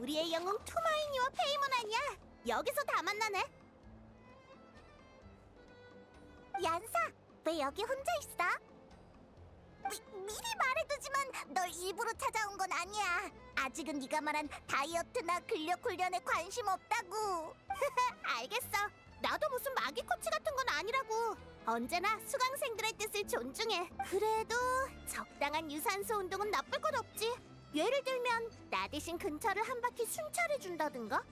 우리의 영웅 투마이니와 페이몬 아니야? 여기서 다 만나네. 얀사, 왜 여기 혼자 있어? 미리 말해두지만 널 일부러 찾아온 건 아니야. 아직은 네가 말한 다이어트나 근력 훈련에 관심 없다고. 알겠어. 나도 무슨 마기 코치 같은 건 아니라고. 언제나 수강생들의 뜻을 존중해. 그래도 적당한 유산소 운동은 나쁠 건 없지. 예를 들면 나 대신 근처를 한 바퀴 순찰해 준다든가?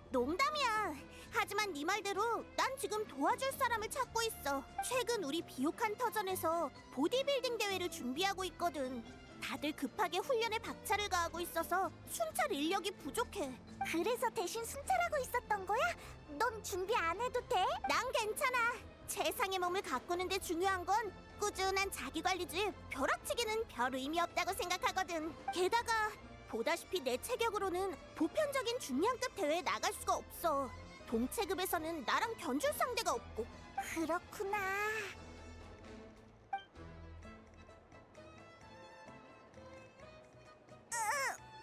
농담이야. 하지만 네 말대로 난 지금 도와줄 사람을 찾고 있어. 최근 우리 비옥한 터전에서 보디빌딩 대회를 준비하고 있거든. 다들 급하게 훈련에 박차를 가하고 있어서 순찰 인력이 부족해. 그래서 대신 순찰하고 있었던 거야? 넌 준비 안 해도 돼? 난 괜찮아. 최상의 몸을 가꾸는데 중요한 건 꾸준한 자기관리지, 벼락치기는 별 의미 없다고 생각하거든. 게다가 보다시피 내 체격으로는 보편적인 중량급 대회에 나갈 수가 없어. 동체급에서는 나랑 견줄 상대가 없고. 그렇구나.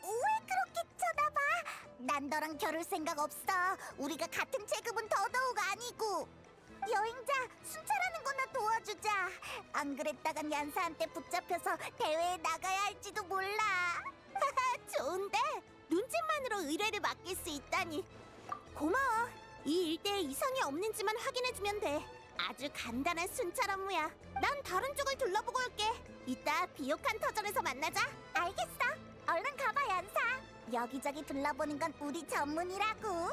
왜 그렇게 쳐다봐? 난 너랑 겨룰 생각 없어. 우리가 같은 체급은 더더욱 아니고. 여행자, 순찰하는 거나 도와주자. 안 그랬다간 얀사한테 붙잡혀서 대회에 나가야 할지도 몰라. 좋은데? 눈짓만으로 의뢰를 맡길 수 있다니. 고마워. 이 일대에 이상이 없는지만 확인해주면 돼. 아주 간단한 순찰 업무야. 난 다른 쪽을 둘러보고 올게. 이따 비옥한 터전에서 만나자. 알겠어. 얼른 가봐, 얀사. 여기저기 둘러보는 건 우리 전문이라고.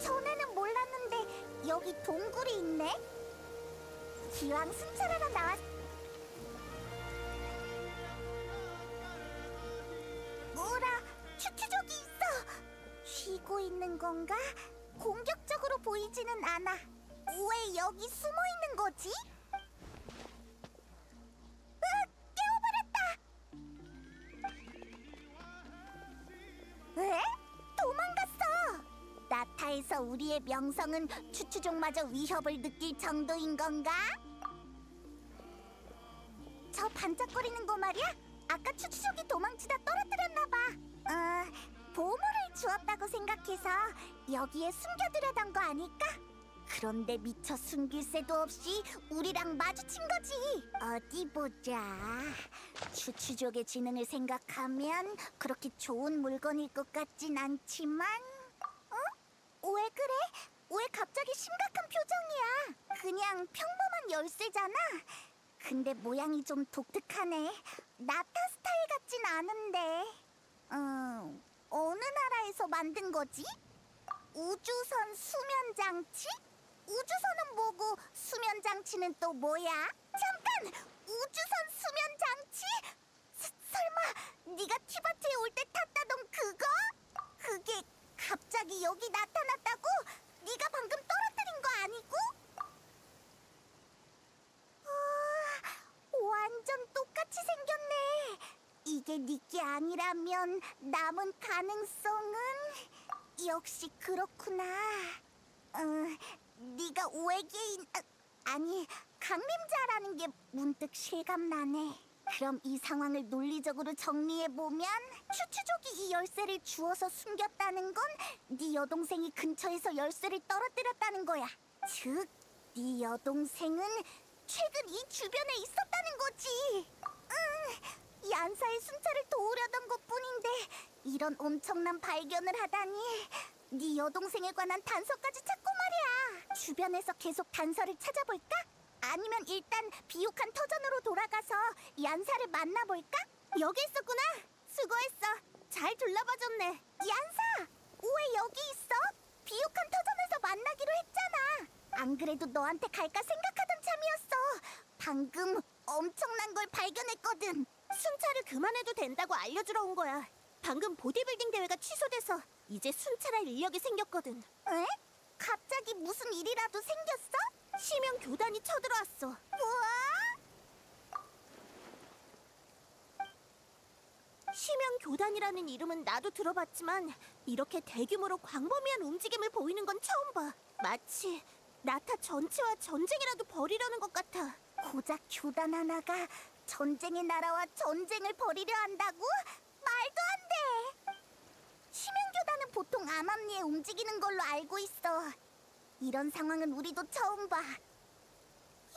전에는 몰랐는데 여기 동굴이 있네? 기왕 순찰하러 나왔... 뭐라, 추추족이 있어! 쉬고 있는 건가? 공격적으로 보이지는 않아. 왜 여기 숨어 있는 거지? 깨워버렸다! 에? 도망갔어! 나타에서 우리의 명성은 추추족마저 위협을 느낄 정도인 건가? 저 반짝거리는 거 말이야? 아까 추추족이 도망치다 떨어뜨렸나 봐. 보물을 주었다고 생각해서 여기에 숨겨두려던 거 아닐까? 그런데 미처 숨길 새도 없이 우리랑 마주친 거지. 어디 보자. 추추족의 지능을 생각하면 그렇게 좋은 물건일 것 같진 않지만... 왜 그래? 왜 갑자기 심각한 표정이야? 그냥 평범한 열쇠잖아? 근데 모양이 좀 독특하네. 나타 스타일 같진 않은데. 어느 나라에서 만든 거지? 우주선 수면장치? 우주선은 뭐고 수면장치는 또 뭐야? 잠깐! 우주선 수면장치? 설마 네가 티바트에 올 때 탔다던 그거? 그게 갑자기 여기 나타났다고? 네가 방금 떨어뜨린 거 아니고? 완전 똑같이 생겼네. 이게 네게 아니라면 남은 가능성은... 역시 그렇구나. 네가 외계인... 아니, 강림자라는 게 문득 실감나네. 그럼 이 상황을 논리적으로 정리해보면 추추족이 이 열쇠를 주워서 숨겼다는 건 네 여동생이 근처에서 열쇠를 떨어뜨렸다는 거야. 즉, 네 여동생은 최근 이 주변에 있었다는 거지. 얀사의 순찰을 도우려던 것뿐인데 이런 엄청난 발견을 하다니. 네 여동생에 관한 단서까지 찾고 말이야. 주변에서 계속 단서를 찾아볼까? 아니면 일단 비옥한 터전으로 돌아가서 얀사를 만나볼까? 여기 있었구나. 수고했어. 잘 둘러봐줬네. 얀사, 왜 여기 있어? 비옥한 터전에서 만나기로 했잖아. 안 그래도 너한테 갈까 생각하던 참이었어. 방금 엄청난 걸 발견했거든. 순찰을 그만해도 된다고 알려주러 온 거야. 방금 보디빌딩 대회가 취소돼서 이제 순찰할 인력이 생겼거든. 에? 갑자기 무슨 일이라도 생겼어? 심형 교단이 쳐들어왔어. 우와! 심형 교단이라는 이름은 나도 들어봤지만 이렇게 대규모로 광범위한 움직임을 보이는 건 처음 봐. 마치 나타 전체와 전쟁이라도 벌이려는 것 같아. 고작 교단 하나가 전쟁의 나라와 전쟁을 벌이려 한다고? 말도 안 돼! 심연교단은 보통 암암리에 움직이는 걸로 알고 있어. 이런 상황은 우리도 처음 봐. 휴,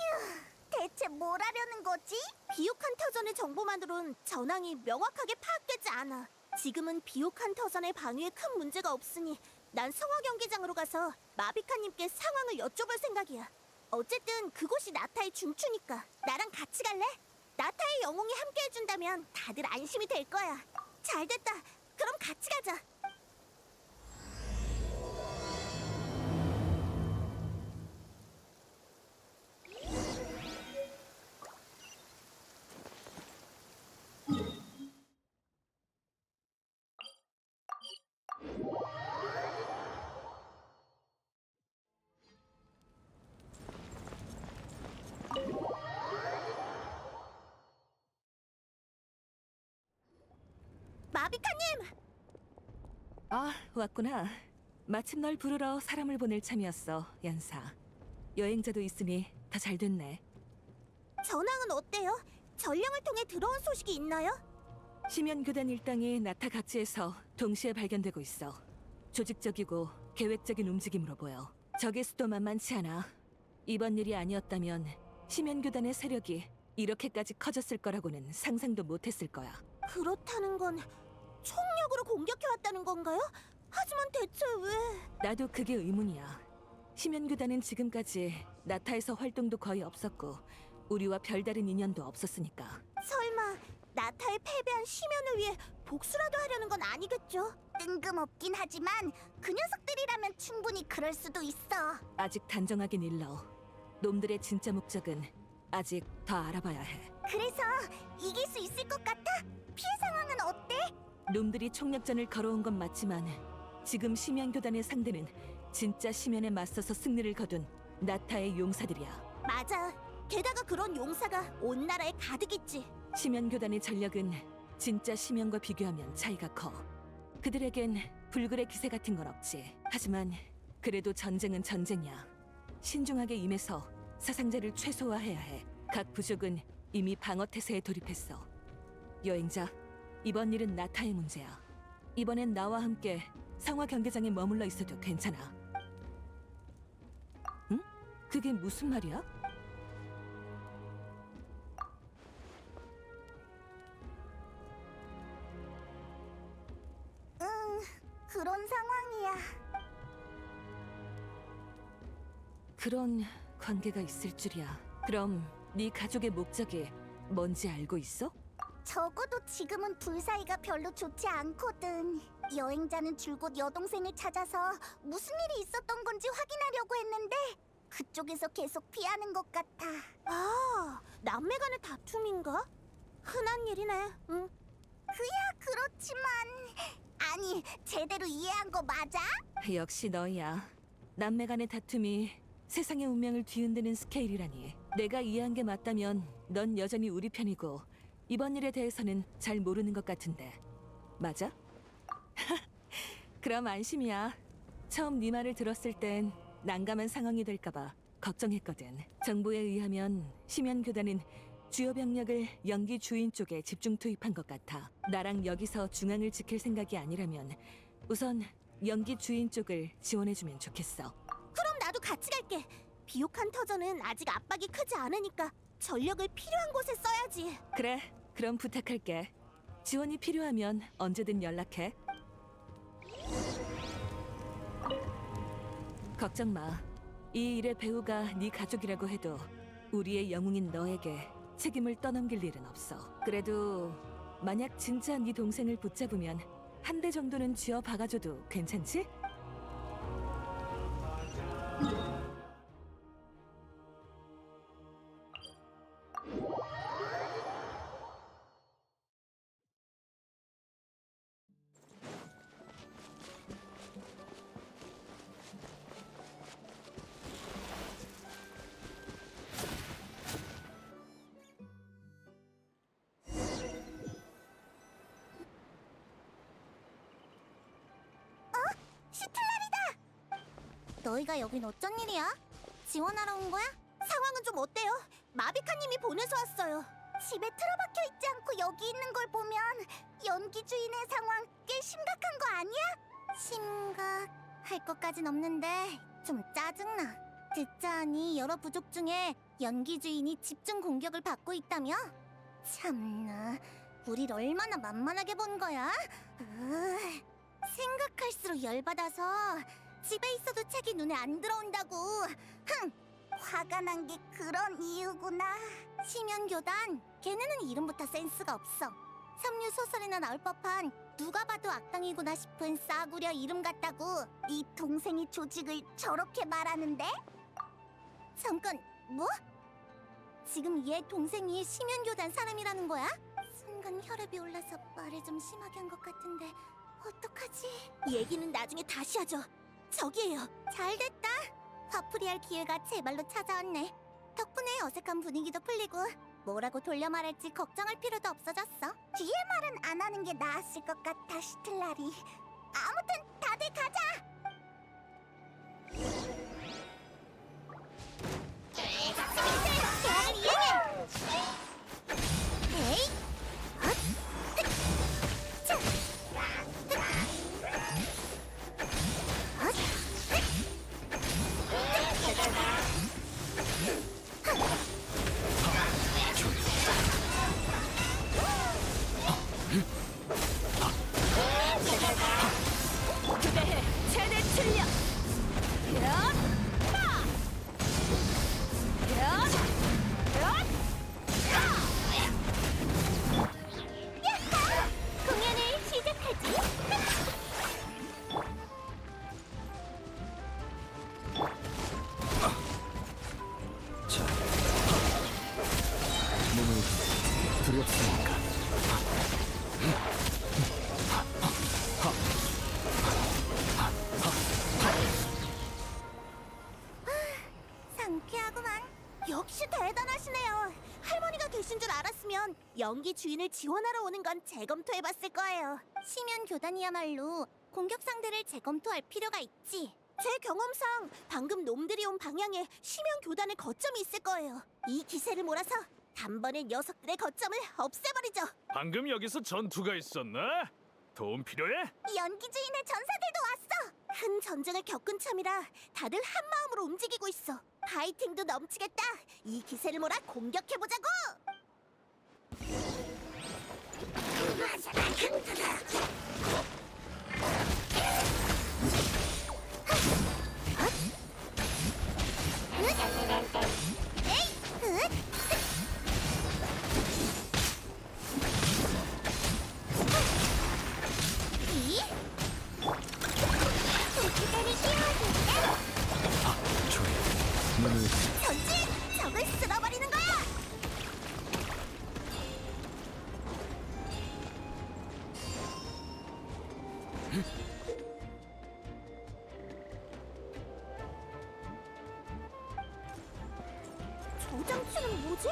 대체 뭘 하려는 거지? 비옥한 터전의 정보만으론 전황이 명확하게 파악되지 않아. 지금은 비옥한 터전의 방위에 큰 문제가 없으니 난 성화 경기장으로 가서 마비카님께 상황을 여쭤볼 생각이야. 어쨌든 그곳이 나타의 중추니까 나랑 같이 갈래? 나타의 영웅이 함께 해준다면 다들 안심이 될 거야. 잘 됐다. 그럼 같이 가자. 마비카님! 아, 왔구나. 마침 널 부르러 사람을 보낼 참이었어, 얀사. 여행자도 있으니 다 잘 됐네. 전황은 어때요? 전령을 통해 들어온 소식이 있나요? 심연교단 일당이 나타 각지에서 동시에 발견되고 있어. 조직적이고 계획적인 움직임으로 보여. 적의 수도 만만치 않아. 이번 일이 아니었다면 심연교단의 세력이 이렇게까지 커졌을 거라고는 상상도 못했을 거야. 그렇다는 건 총력으로 공격해왔다는 건가요? 하지만 대체 왜... 나도 그게 의문이야. 심연교단은 지금까지 나타에서 활동도 거의 없었고 우리와 별다른 인연도 없었으니까. 설마 나타에 패배한 심연을 위해 복수라도 하려는 건 아니겠죠? 뜬금없긴 하지만 그 녀석들이라면 충분히 그럴 수도 있어. 아직 단정하긴 일러. 놈들의 진짜 목적은 아직 더 알아봐야 해. 그래서 이길 수 있을 것 같아? 피해 상황은 어때? 놈들이 총력전을 걸어온 건 맞지만 지금 심연교단의 상대는 진짜 심연에 맞서서 승리를 거둔 나타의 용사들이야. 맞아. 게다가 그런 용사가 온 나라에 가득 있지. 심연교단의 전력은 진짜 심연과 비교하면 차이가 커. 그들에겐 불굴의 기세 같은 건 없지. 하지만 그래도 전쟁은 전쟁이야. 신중하게 임해서 사상자를 최소화해야 해. 각 부족은 이미 방어 태세에 돌입했어. 여행자, 이번 일은 나타의 문제야. 이번엔 나와 함께 상화 경계장에 머물러 있어도 괜찮아. 응? 그게 무슨 말이야? 그런 상황이야. 그런 관계가 있을 줄이야. 그럼 네 가족의 목적이 뭔지 알고 있어? 적어도 지금은 둘 사이가 별로 좋지 않거든. 여행자는 줄곧 여동생을 찾아서 무슨 일이 있었던 건지 확인하려고 했는데 그쪽에서 계속 피하는 것 같아. 아, 남매 간의 다툼인가? 흔한 일이네. 응. 그야 그렇지만 아니, 제대로 이해한 거 맞아? 역시 너야. 남매 간의 다툼이 세상의 운명을 뒤흔드는 스케일이라니. 내가 이해한 게 맞다면 넌 여전히 우리 편이고 이번 일에 대해서는 잘 모르는 것 같은데. 맞아? 그럼 안심이야. 처음 네 말을 들었을 땐 난감한 상황이 될까봐 걱정했거든. 정보에 의하면 심연교단은 주요 병력을 연기 주인 쪽에 집중 투입한 것 같아. 나랑 여기서 중앙을 지킬 생각이 아니라면 우선 연기 주인 쪽을 지원해주면 좋겠어. 그럼 나도 같이 갈게. 비옥한 터전은 아직 압박이 크지 않으니까 전력을 필요한 곳에 써야지. 그래, 그럼 부탁할게. 지원이 필요하면 언제든 연락해. 걱정 마. 이 일의 배우가 네 가족이라고 해도 우리의 영웅인 너에게 책임을 떠넘길 일은 없어. 그래도 만약 진짜 네 동생을 붙잡으면 한 대 정도는 쥐어 박아줘도 괜찮지? 시틀라리다! 너희가 여긴 어쩐 일이야? 지원하러 온 거야? 상황은 좀 어때요? 마비카님이 보내서 왔어요. 집에 틀어박혀 있지 않고 여기 있는 걸 보면 연기 주인의 상황 꽤 심각한 거 아니야? 심각할 것까진 없는데 좀 짜증나. 듣자 하니 여러 부족 중에 연기 주인이 집중 공격을 받고 있다며? 참나, 우릴 얼마나 만만하게 본 거야? 생각할수록 열받아서 집에 있어도 책이 눈에 안 들어온다고. 흥! 화가 난 게 그런 이유구나. 심연교단, 걔네는 이름부터 센스가 없어. 삼류 소설이나 나올 법한 누가 봐도 악당이구나 싶은 싸구려 이름 같다고. 네 동생이 조직을 저렇게 말하는데? 잠깐, 뭐? 지금 얘 동생이 심연교단 사람이라는 거야? 순간 혈압이 올라서 말을 좀 심하게 한 것 같은데 어떡하지? 얘기는 나중에 다시 하죠. 저기에요. 잘됐다. 화풀이할 기회가 제발로 찾아왔네. 덕분에 어색한 분위기도 풀리고 뭐라고 돌려 말할지 걱정할 필요도 없어졌어. 뒤에 말은 안 하는 게 나았을 것 같아, 시틀라리. 아무튼 다들 가자. 계획을 이행해. 에이, 헛, 흑, 차. 그대의 최대 출력! 공연을 시작하지. 자, 몸을 두렵습니까? 상쾌하구만. 역시 대단하시네요. 할머니가 계신 줄 알았으면 연기 주인을 지원하러 오는 건 재검토해봤을 거예요. 심연 교단이야말로 공격 상대를 재검토할 필요가 있지. 제 경험상 방금 놈들이 온 방향에 심연 교단의 거점이 있을 거예요. 이 기세를 몰아서 단번에 녀석들의 거점을 없애버리죠. 방금 여기서 전투가 있었나? 도움 필요해? 연기 주인의 전사들도 왔어. 큰 전쟁을 겪은 참이라 다들 한 마음으로 움직이고 있어. 파이팅도 넘치겠다. 이 기세를 몰아 공격해보자고. 조용. 눈을 전진! 적을 쓸어버리는 거야! 저 장치는 뭐지?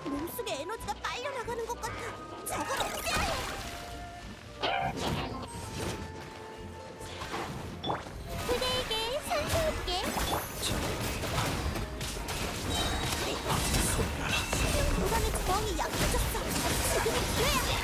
몸속에 에너지가 빨려나가는 것 같아. 저걸 어떻게 해? 그대에게 선사할게. 공간의 주먹이 약해졌어. 지금이 기회야.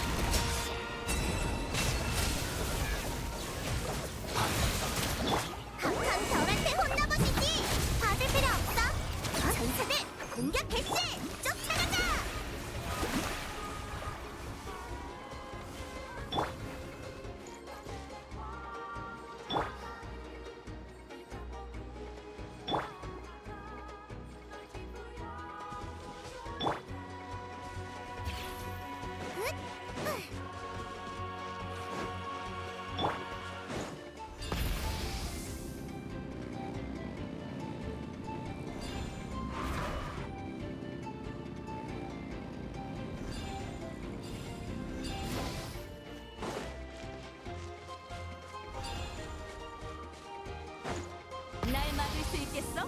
수 있겠어?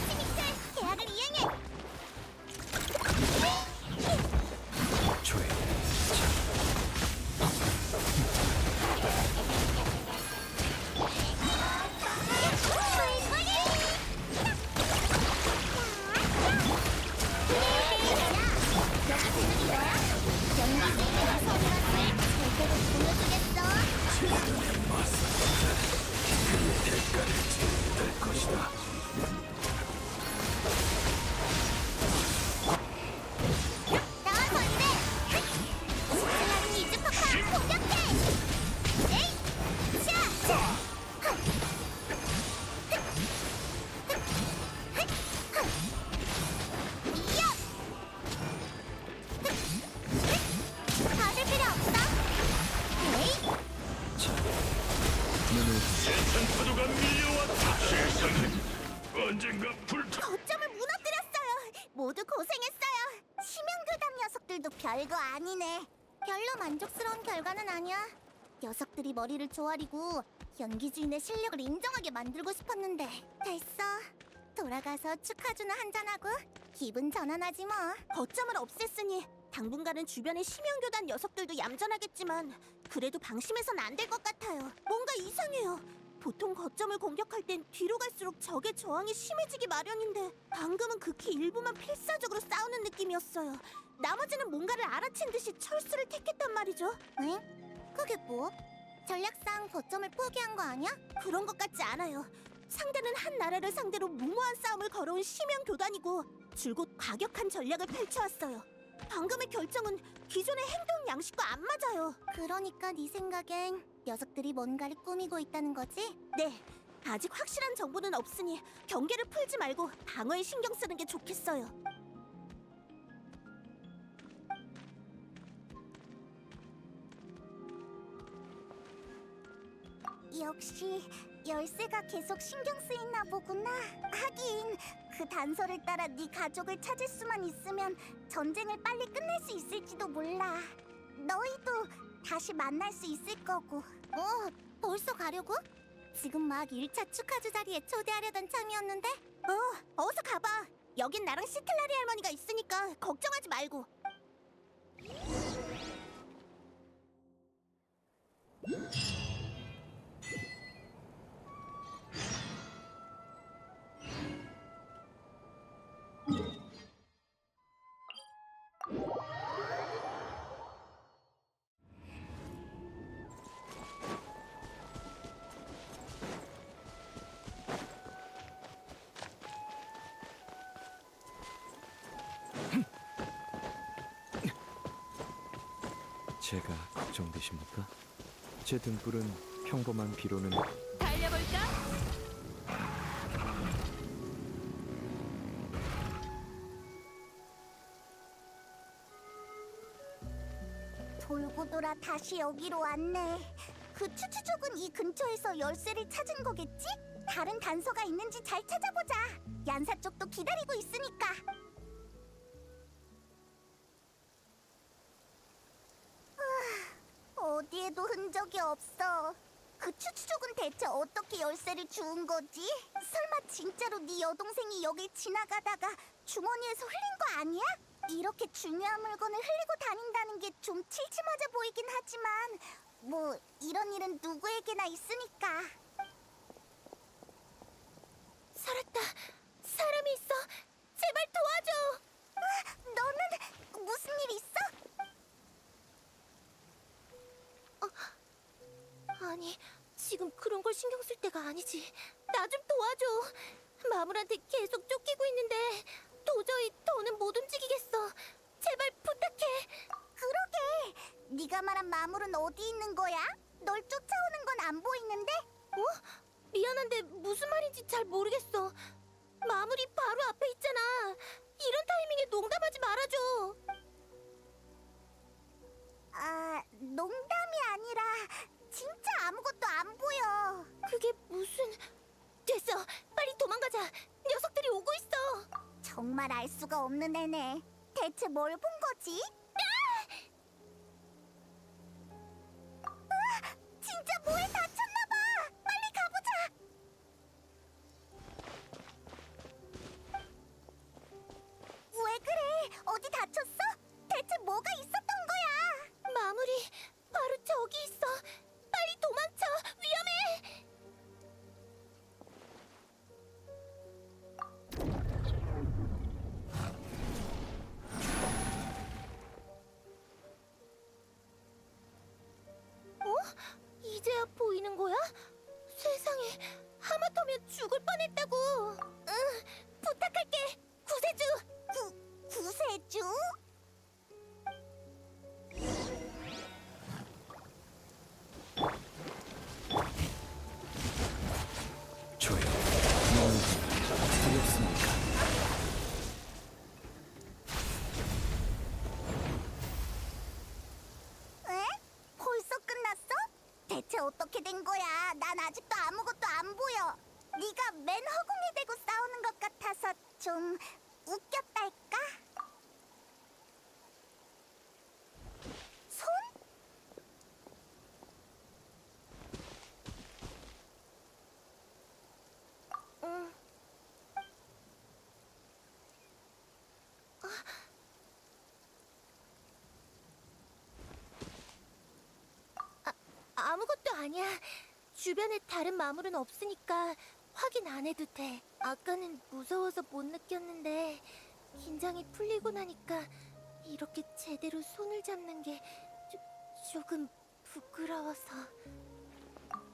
스미트, 계약을 이행해. 조회. 될 것이다. 나와서 이래! 신나는 이즈파카 공격해! 에이! 샤! 이야! 받을 필요 없어! 에이! 자, 눈을 파도가 밀려왔다. 세상에 언젠가 불타. 거점을 무너뜨렸어요! 모두 고생했어요! 심형교단 녀석들도 별거 아니네. 별로 만족스러운 결과는 아니야. 녀석들이 머리를 조아리고 연기주인의 실력을 인정하게 만들고 싶었는데 됐어. 돌아가서 축하주나 한잔하고 기분 전환하지 뭐. 거점을 없앴으니 당분간은 주변의 심형교단 녀석들도 얌전하겠지만 그래도 방심해선 안 될 것 같아요. 뭔가 이상해요. 보통 거점을 공격할 땐 뒤로 갈수록 적의 저항이 심해지기 마련인데 방금은 극히 일부만 필사적으로 싸우는 느낌이었어요. 나머지는 뭔가를 알아챈 듯이 철수를 택했단 말이죠. 응? 그게 뭐? 전략상 거점을 포기한 거 아니야? 그런 것 같지 않아요. 상대는 한 나라를 상대로 무모한 싸움을 걸어온 심형 교단이고 줄곧 과격한 전략을 펼쳐왔어요. 방금의 결정은 기존의 행동 양식과 안 맞아요. 그러니까 네 생각엔 녀석들이 뭔가를 꾸미고 있다는 거지? 네. 아직 확실한 정보는 없으니 경계를 풀지 말고 방어에 신경 쓰는 게 좋겠어요. 역시 열쇠가 계속 신경 쓰이나 보구나. 하긴 그 단서를 따라 네 가족을 찾을 수만 있으면 전쟁을 빨리 끝낼 수 있을지도 몰라. 너희도 다시 만날 수 있을 거고. 벌써 가려고? 지금 막 1차 축하주 자리에 초대하려던 참이었는데? 어서 가봐. 여긴 나랑 시틀라리 할머니가 있으니까 걱정하지 말고. 제가 걱정되십니까? 제 등불은 평범한 비로는 달려볼까? 돌고 돌아 다시 여기로 왔네. 그 추추족은 이 근처에서 열쇠를 찾은 거겠지? 다른 단서가 있는지 잘 찾아보자. 얀사 쪽도 기다리고 있으니까. 어디에도 흔적이 없어. 그 추추족은 대체 어떻게 열쇠를 주운 거지? 설마 진짜로 네 여동생이 여길 지나가다가 주머니에서 흘린 거 아니야? 이렇게 중요한 물건을 흘리고 다닌다는 게 좀 칠칠맞아 보이긴 하지만 뭐 이런 일은 누구에게나 있으니까. 살았다. 사람이 있어. 제발 도와줘. 너는 무슨 일 있어? 아니, 지금 그런 걸 신경 쓸 때가 아니지. 나 좀 도와줘. 마물한테 계속 쫓기고 있는데 도저히 더는 못 움직이겠어. 제발 부탁해. 그러게. 네가 말한 마물은 어디 있는 거야? 널 쫓아오는 건 안 보이는데? 미안한데 무슨 말인지 잘 모르겠어. 마물이 바로 앞에 있잖아. 이런 타이밍에 농담하지 말아줘. 농담이 아니라 진짜 아무것도 안 보여. 그게 무슨... 됐어. 빨리 도망가자. 녀석들이 오고 있어. 정말 알 수가 없는 애네. 대체 뭘 본 거지? 잘못하면 죽을 뻔했다고. 응, 부탁할게. 구세주. 구세주? 조용. 너희들 두렵습니까? 에? 벌써 끝났어? 대체 어떻게 된 거야? 난 아직도 아무것도 안 보여. 네가 맨 허공에 대고 싸우는 것 같아서 좀 웃겼달까? 손? 응. 아무것도 아니야. 주변에 다른 마물은 없으니까 확인 안 해도 돼. 아까는 무서워서 못 느꼈는데 긴장이 풀리고 나니까 이렇게 제대로 손을 잡는 게 조금 부끄러워서.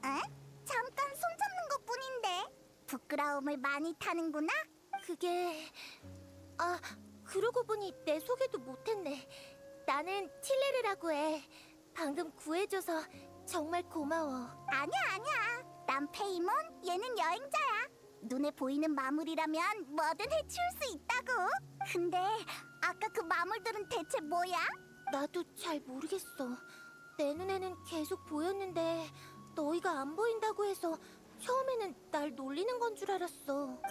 에? 잠깐 손 잡는 것뿐인데 부끄러움을 많이 타는구나? 그게... 아, 그러고 보니 내 소개도 못했네. 나는 틸레르라고 해. 방금 구해줘서 정말 고마워. 아니야. 난 페이몬, 얘는 여행자야. 눈에 보이는 마물이라면 뭐든 해치울 수 있다고. 근데 아까 그 마물들은 대체 뭐야? 나도 잘 모르겠어. 내 눈에는 계속 보였는데 너희가 안 보인다고 해서 처음에는 날 놀리는 건 줄 알았어.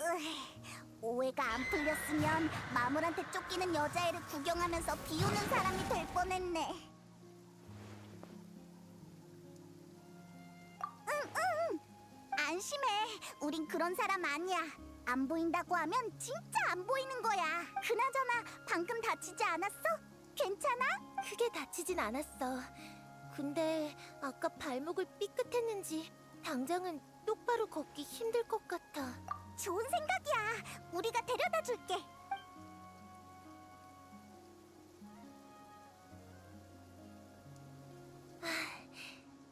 오해가 안 풀렸으면 마물한테 쫓기는 여자애를 구경하면서 비우는 사람이 될 뻔했네. 안심해. 우린 그런 사람 아니야. 안 보인다고 하면 진짜 안 보이는 거야. 그나저나 방금 다치지 않았어? 괜찮아? 크게 다치진 않았어. 근데 아까 발목을 삐끗했는지 당장은 똑바로 걷기 힘들 것 같아. 좋은 생각이야. 우리가 데려다 줄게.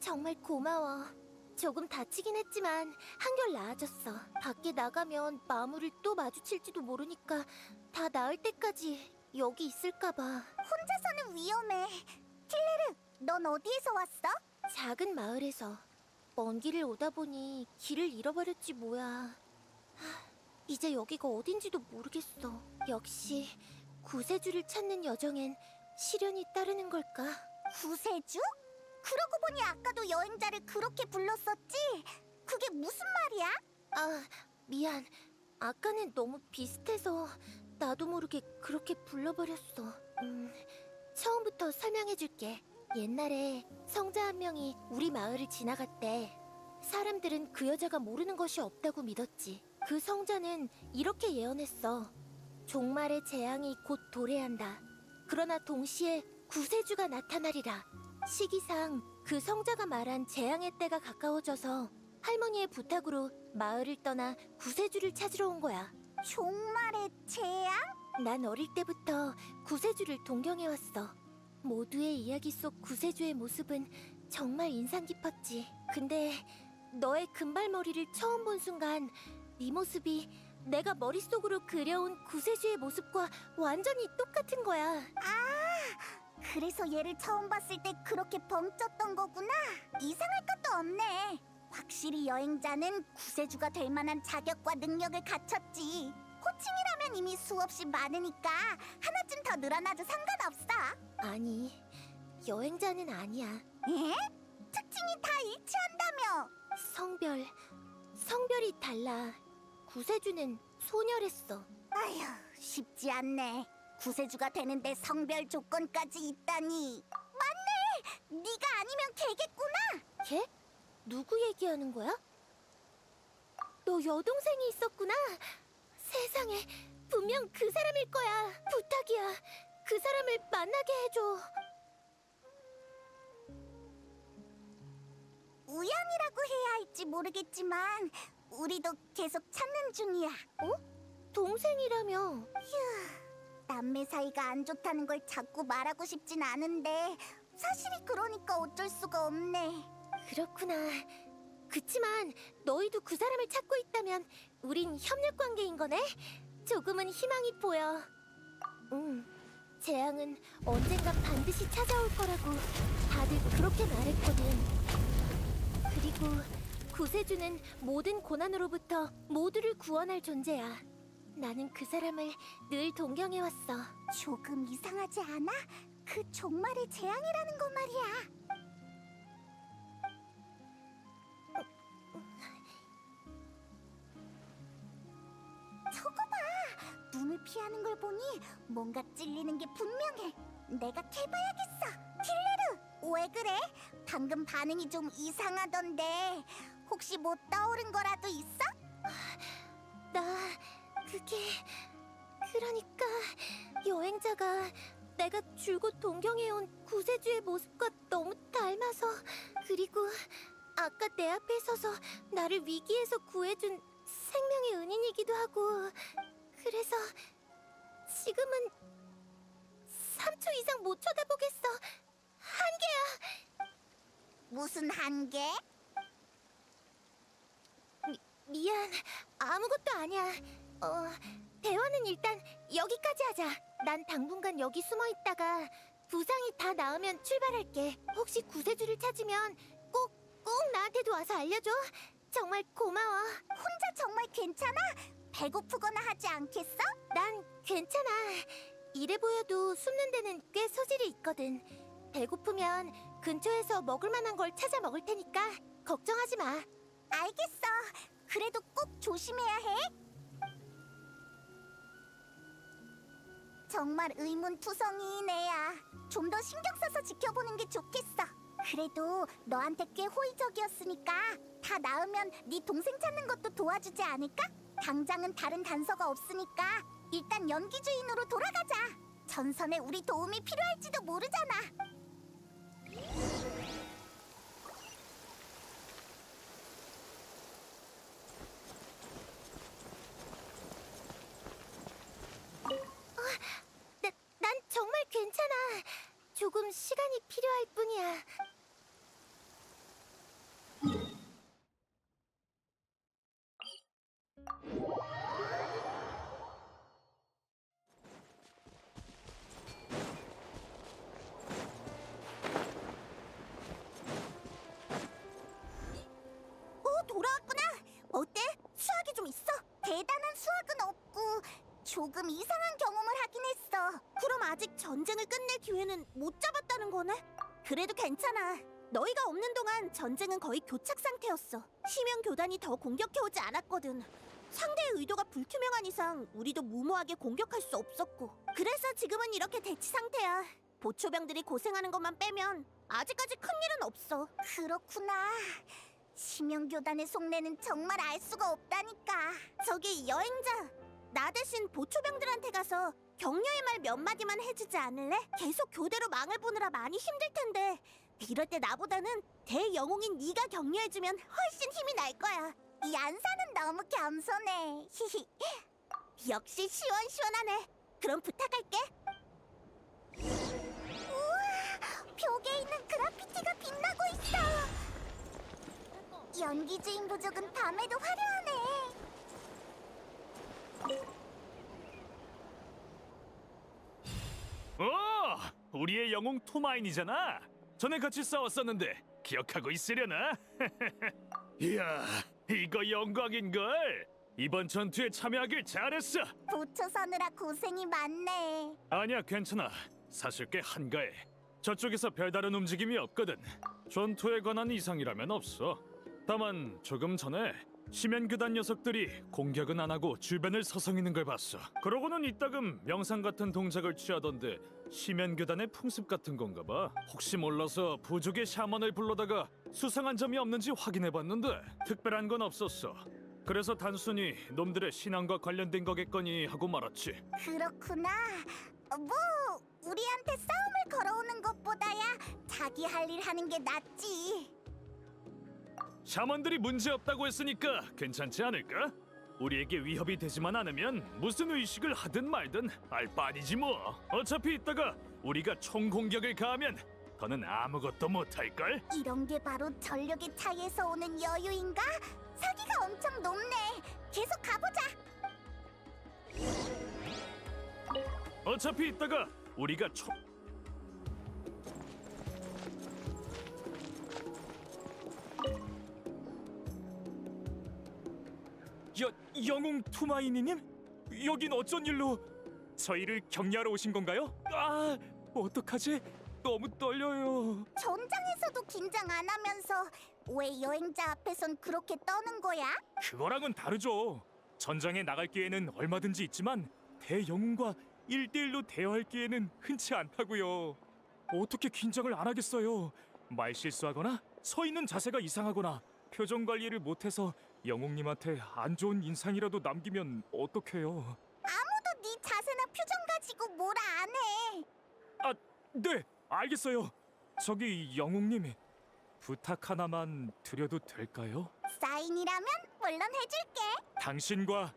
정말 고마워. 조금 다치긴 했지만 한결 나아졌어. 밖에 나가면 마물을 또 마주칠지도 모르니까 다 나을 때까지 여기 있을까 봐. 혼자서는 위험해. 틸레르, 넌 어디에서 왔어? 작은 마을에서. 먼 길을 오다 보니 길을 잃어버렸지 뭐야. 이제 여기가 어딘지도 모르겠어. 역시 구세주를 찾는 여정엔 시련이 따르는 걸까? 구세주? 그러고 보니 아까도 여행자를 그렇게 불렀었지? 그게 무슨 말이야? 아, 미안. 아까는 너무 비슷해서 나도 모르게 그렇게 불러버렸어. 처음부터 설명해줄게. 옛날에 성자 한 명이 우리 마을을 지나갔대. 사람들은 그 여자가 모르는 것이 없다고 믿었지. 그 성자는 이렇게 예언했어. 종말의 재앙이 곧 도래한다. 그러나 동시에 구세주가 나타나리라. 시기상 그 성자가 말한 재앙의 때가 가까워져서 할머니의 부탁으로 마을을 떠나 구세주를 찾으러 온 거야. 종말의 재앙? 난 어릴 때부터 구세주를 동경해왔어. 모두의 이야기 속 구세주의 모습은 정말 인상 깊었지. 근데 너의 금발머리를 처음 본 순간 네 모습이 내가 머릿속으로 그려온 구세주의 모습과 완전히 똑같은 거야. 그래서 얘를 처음 봤을 때 그렇게 벙쪘던 거구나. 이상할 것도 없네. 확실히 여행자는 구세주가 될 만한 자격과 능력을 갖췄지. 호칭이라면 이미 수없이 많으니까 하나쯤 더 늘어나도 상관없어. 아니, 여행자는 아니야. 에? 특징이 다 일치한다며. 성별이 달라. 구세주는 소녀랬어. 아휴, 쉽지 않네. 구세주가 되는데 성별 조건까지 있다니. 맞네! 네가 아니면 걔겠구나. 걔? 누구 얘기하는 거야? 너 여동생이 있었구나. 세상에, 분명 그 사람일 거야. 부탁이야. 그 사람을 만나게 해줘. 우연이라고 해야 할지 모르겠지만 우리도 계속 찾는 중이야. 어? 동생이라며? 휴, 남매 사이가 안 좋다는 걸 자꾸 말하고 싶진 않은데 사실이 그러니까 어쩔 수가 없네. 그렇구나. 그치만 너희도 그 사람을 찾고 있다면 우린 협력 관계인 거네? 조금은 희망이 보여. 재앙은 언젠가 반드시 찾아올 거라고 다들 그렇게 말했거든. 그리고 구세주는 모든 고난으로부터 모두를 구원할 존재야. 나는 그 사람을 늘 동경해왔어. 조금 이상하지 않아? 그 종말의 재앙이라는 거 말이야. 저거 봐! 눈을 피하는 걸 보니 뭔가 찔리는 게 분명해. 내가 캐봐야겠어. 틸레르, 왜 그래? 방금 반응이 좀 이상하던데. 혹시 뭐 떠오른 거라도 있어? 그러니까 여행자가 내가 줄곧 동경해온 구세주의 모습과 너무 닮아서, 그리고 아까 내 앞에 서서 나를 위기에서 구해준 생명의 은인이기도 하고, 그래서 지금은 3초 이상 못 쳐다보겠어. 한계야. 무슨 한계? 미안, 아무것도 아니야. 대화는 일단 여기까지 하자. 난 당분간 여기 숨어 있다가 부상이 다 나으면 출발할게. 혹시 구세주를 찾으면 꼭 나한테도 와서 알려줘. 정말 고마워. 혼자 정말 괜찮아? 배고프거나 하지 않겠어? 난 괜찮아. 이래 보여도 숨는 데는 꽤 소질이 있거든. 배고프면 근처에서 먹을 만한 걸 찾아 먹을 테니까 걱정하지 마. 알겠어. 그래도 꼭 조심해야 해. 정말 의문투성이인 애야. 좀 더 신경 써서 지켜보는 게 좋겠어. 그래도 너한테 꽤 호의적이었으니까 다 나으면 네 동생 찾는 것도 도와주지 않을까? 당장은 다른 단서가 없으니까 일단 연기주인으로 돌아가자. 전선에 우리 도움이 필요할지도 모르잖아. 난 정말 괜찮아. 조금 시간이 필요할 뿐이야. 오, 돌아왔구나. 어때? 수학이 좀 있어? 대단한 수학은 없고 조금 이상한 경험을 하긴 했어. 그럼 아직 전쟁을 끝낼 기회는 못 잡았다는 거네? 그래도 괜찮아. 너희가 없는 동안 전쟁은 거의 교착 상태였어. 심연 교단이 더 공격해오지 않았거든. 상대의 의도가 불투명한 이상 우리도 무모하게 공격할 수 없었고, 그래서 지금은 이렇게 대치 상태야. 보초병들이 고생하는 것만 빼면 아직까지 큰일은 없어. 그렇구나. 심연교단의 속내는 정말 알 수가 없다니까. 저기 여행자, 나 대신 보초병들한테 가서 격려의 말 몇 마디만 해주지 않을래? 계속 교대로 망을 보느라 많이 힘들 텐데 이럴 때 나보다는 대영웅인 네가 격려해주면 훨씬 힘이 날 거야. 이 안사는 너무 겸손해. 히히. 역시 시원시원하네. 그럼 부탁할게. 우와, 벽에 있는 그래피티가 빛나고 있어. 연기주인 부족은 밤에도 화려하네. 우리의 영웅 토마인이잖아. 전에 같이 싸웠었는데 기억하고 있으려나? 이야, 이거 영광인걸. 이번 전투에 참여하길 잘했어. 보초 서느라 고생이 많네. 아니야, 괜찮아. 사실 꽤 한가해. 저쪽에서 별다른 움직임이 없거든. 전투에 관한 이상이라면 없어. 다만 조금 전에 심연교단 녀석들이 공격은 안 하고 주변을 서성이는 걸 봤어. 그러고는 이따금 명상 같은 동작을 취하던데 심연교단의 풍습 같은 건가 봐. 혹시 몰라서 부족의 샤먼을 불러다가 수상한 점이 없는지 확인해봤는데 특별한 건 없었어. 그래서 단순히 놈들의 신앙과 관련된 거겠거니 하고 말았지. 그렇구나. 뭐 우리한테 싸움을 걸어오는 것보다야 자기 할 일 하는 게 낫지. 샤먼들이 문제없다고 했으니까 괜찮지 않을까? 우리에게 위협이 되지만 않으면 무슨 의식을 하든 말든 알 바 아니지 뭐. 어차피 이따가 우리가 총 공격을 가하면 더는 아무것도 못할걸? 이런 게 바로 전력의 차이에서 오는 여유인가? 사기가 엄청 높네. 계속 가보자. 어차피 이따가 우리가 영웅 투마이니님? 여긴 어쩐 일로 저희를 격려하러 오신 건가요? 아, 어떡하지? 너무 떨려요. 전장에서도 긴장 안 하면서 왜 여행자 앞에선 그렇게 떠는 거야? 그거랑은 다르죠. 전장에 나갈 기회는 얼마든지 있지만 대영웅과 1대1로 대화할 기회는 흔치 않다고요. 어떻게 긴장을 안 하겠어요? 말 실수하거나 서 있는 자세가 이상하거나 표정 관리를 못해서 영웅님한테 안 좋은 인상이라도 남기면 어떡해요? 아무도 네 자세나 표정 가지고 뭐라 안 해. 아, 네, 알겠어요. 저기 영웅님, 부탁 하나만 드려도 될까요? 사인이라면 물론 해줄게. 당신과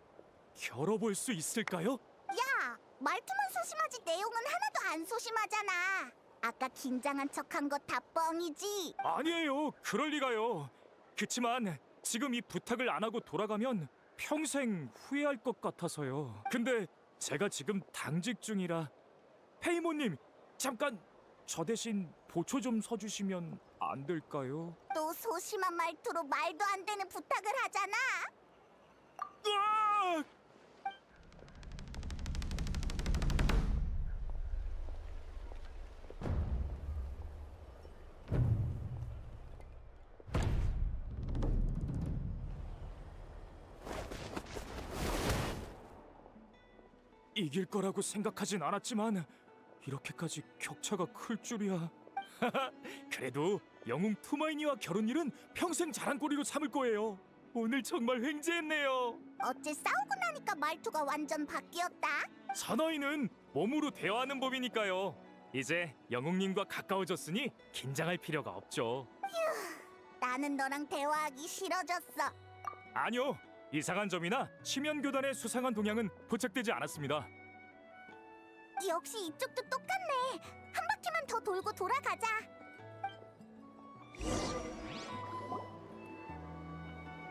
겨뤄볼 수 있을까요? 야, 말투만 소심하지 내용은 하나도 안 소심하잖아. 아까 긴장한 척한 거 다 뻥이지. 아니에요. 그럴 리가요. 그치만 지금 이 부탁을 안 하고 돌아가면 평생 후회할 것 같아서요. 근데 제가 지금 당직 중이라 페이모님 잠깐 저 대신 보초 좀 서주시면 안 될까요? 또 소심한 말투로 말도 안 되는 부탁을 하잖아. 으악! 이길 거라고 생각하진 않았지만 이렇게까지 격차가 클 줄이야. 그래도 영웅 투마이니와 결혼 일은 평생 자랑거리로 삼을 거예요. 오늘 정말 횡재했네요. 어째 싸우고 나니까 말투가 완전 바뀌었다. 사나이는 몸으로 대화하는 법이니까요. 이제 영웅님과 가까워졌으니 긴장할 필요가 없죠. 나는 너랑 대화하기 싫어졌어. 아니요, 이상한 점이나 심연교단의 수상한 동향은 포착되지 않았습니다. 역시 이쪽도 똑같네. 한 바퀴만 더 돌고 돌아가자.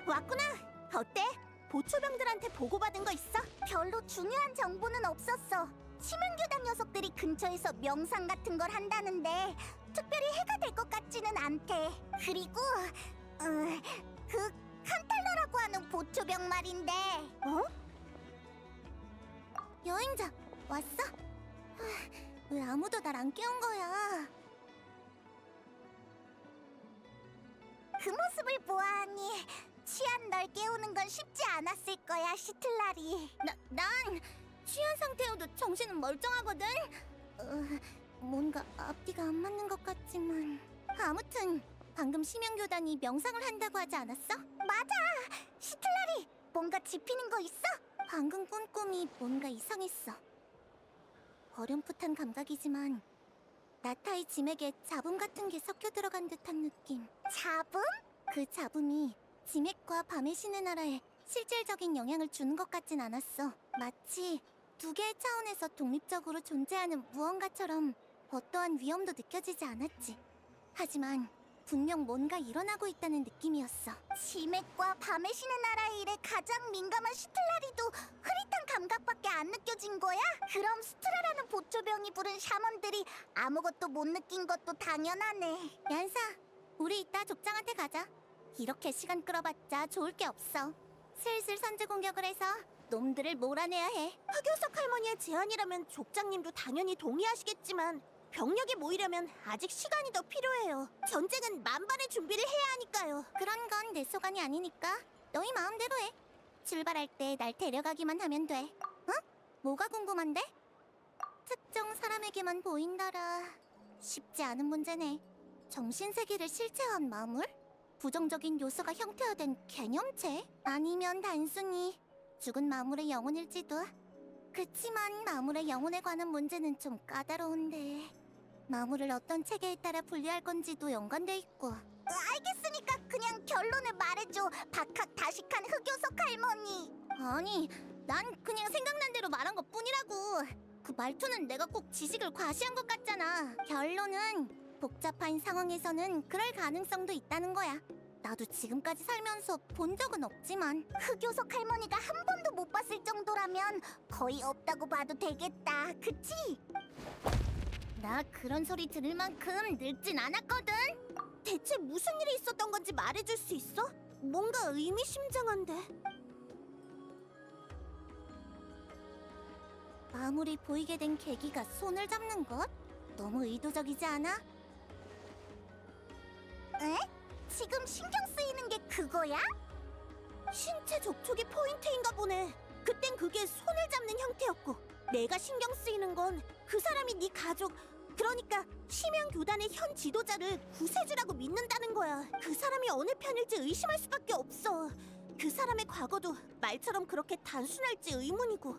왔구나. 어때? 보초병들한테 보고받은 거 있어? 별로 중요한 정보는 없었어. 치명교단 녀석들이 근처에서 명상 같은 걸 한다는데 특별히 해가 될 것 같지는 않대. 그리고 그 칸탈러라고 하는 보초병 말인데. 어? 여행자 왔어? 왜 아무도 날 안 깨운 거야? 그 모습을 보아하니 취한 널 깨우는 건 쉽지 않았을 거야, 시틀라리. 난 취한 상태여도 정신은 멀쩡하거든. 뭔가 앞뒤가 안 맞는 것 같지만. 아무튼 방금 심연교단이 명상을 한다고 하지 않았어? 맞아! 시틀라리! 뭔가 짚히는 거 있어? 방금 꾼 꿈이 뭔가 이상했어. 어렴풋한 감각이지만 나타의 짐에게 잡음 같은 게 섞여 들어간 듯한 느낌. 잡음? 그 잡음이 짐액과 밤의 신의 나라에 실질적인 영향을 주는 것 같진 않았어. 마치 두 개의 차원에서 독립적으로 존재하는 무언가처럼 어떠한 위험도 느껴지지 않았지. 하지만 분명 뭔가 일어나고 있다는 느낌이었어. 짐액과 밤의 신의 나라의 일에 가장 민감한 시틀라리도 흐릿한 감각밖에 안 느껴진 거야? 그럼 스트라라는 보초병이 부른 샤먼들이 아무것도 못 느낀 것도 당연하네. 얀사, 우리 이따 족장한테 가자. 이렇게 시간 끌어봤자 좋을 게 없어. 슬슬 선제 공격을 해서 놈들을 몰아내야 해. 흑요석 할머니의 제안이라면 족장님도 당연히 동의하시겠지만 병력이 모이려면 아직 시간이 더 필요해요. 전쟁은 만반의 준비를 해야 하니까요. 그런 건 내 소관이 아니니까 너희 마음대로 해. 출발할 때 날 데려가기만 하면 돼. 어? 뭐가 궁금한데? 특정 사람에게만 보인다라. 쉽지 않은 문제네. 정신세계를 실체화한 마물? 부정적인 요소가 형태화된 개념체? 아니면 단순히 죽은 마물의 영혼일지도. 그치만 마물의 영혼에 관한 문제는 좀 까다로운데 마물을 어떤 체계에 따라 분리할 건지도 연관돼 있고. 알겠으니까 그냥 결론을 말해줘. 박학다식한 흑요석 할머니. 아니, 난 그냥 생각난 대로 말한 것 뿐이라고. 그 말투는 내가 꼭 지식을 과시한 것 같잖아. 결론은 복잡한 상황에서는 그럴 가능성도 있다는 거야. 나도 지금까지 살면서 본 적은 없지만 흑요석 할머니가 한 번도 못 봤을 정도라면 거의 없다고 봐도 되겠다. 그치? 나 그런 소리 들을 만큼 늙진 않았거든. 대체 무슨 일이 있었던 건지 말해줄 수 있어? 뭔가 의미심장한데. 아무리 보이게 된 계기가 손을 잡는 것? 너무 의도적이지 않아? 에? 지금 신경 쓰이는 게 그거야? 신체 접촉이 포인트인가 보네. 그땐 그게 손을 잡는 형태였고, 내가 신경 쓰이는 건 그 사람이 네 가족, 그러니까 심연 교단의 현 지도자를 구세주라고 믿는다는 거야. 그 사람이 어느 편일지 의심할 수밖에 없어. 그 사람의 과거도 말처럼 그렇게 단순할지 의문이고.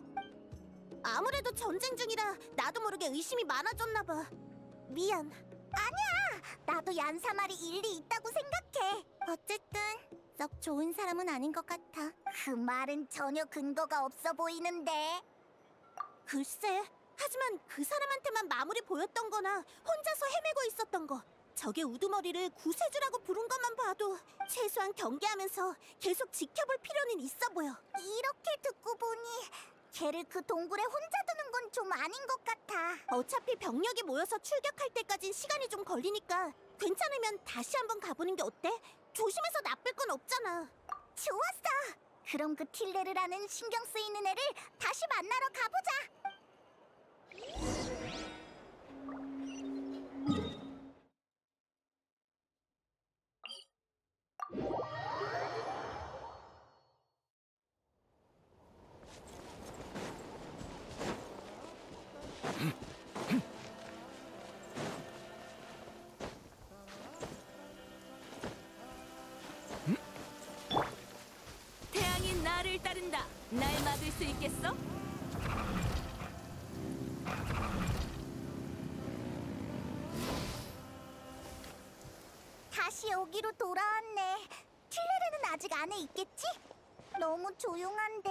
아무래도 전쟁 중이라 나도 모르게 의심이 많아졌나 봐. 미안. 아니야. 나도 얀사 말이 일리 있다고 생각해. 어쨌든 썩 좋은 사람은 아닌 것 같아. 그 말은 전혀 근거가 없어 보이는데. 글쎄, 하지만 그 사람한테만 마무리 보였던 거나 혼자서 헤매고 있었던 거, 적의 우두머리를 구세주라고 부른 것만 봐도 최소한 경계하면서 계속 지켜볼 필요는 있어 보여. 이렇게 듣고 보니 걔를 그 동굴에 혼자 두는 건 좀 아닌 것 같아. 어차피 병력이 모여서 출격할 때까진 시간이 좀 걸리니까 괜찮으면 다시 한번 가보는 게 어때? 조심해서 나쁠 건 없잖아. 좋았어. 그럼 그 틸레르라는 신경 쓰이는 애를 다시 만나러 가보자. 태양이 나를 따른다. 날 막을 수 있겠어? 다시 여기로 돌아왔네. 틸레르는 아직 안에 있겠지? 너무 조용한데.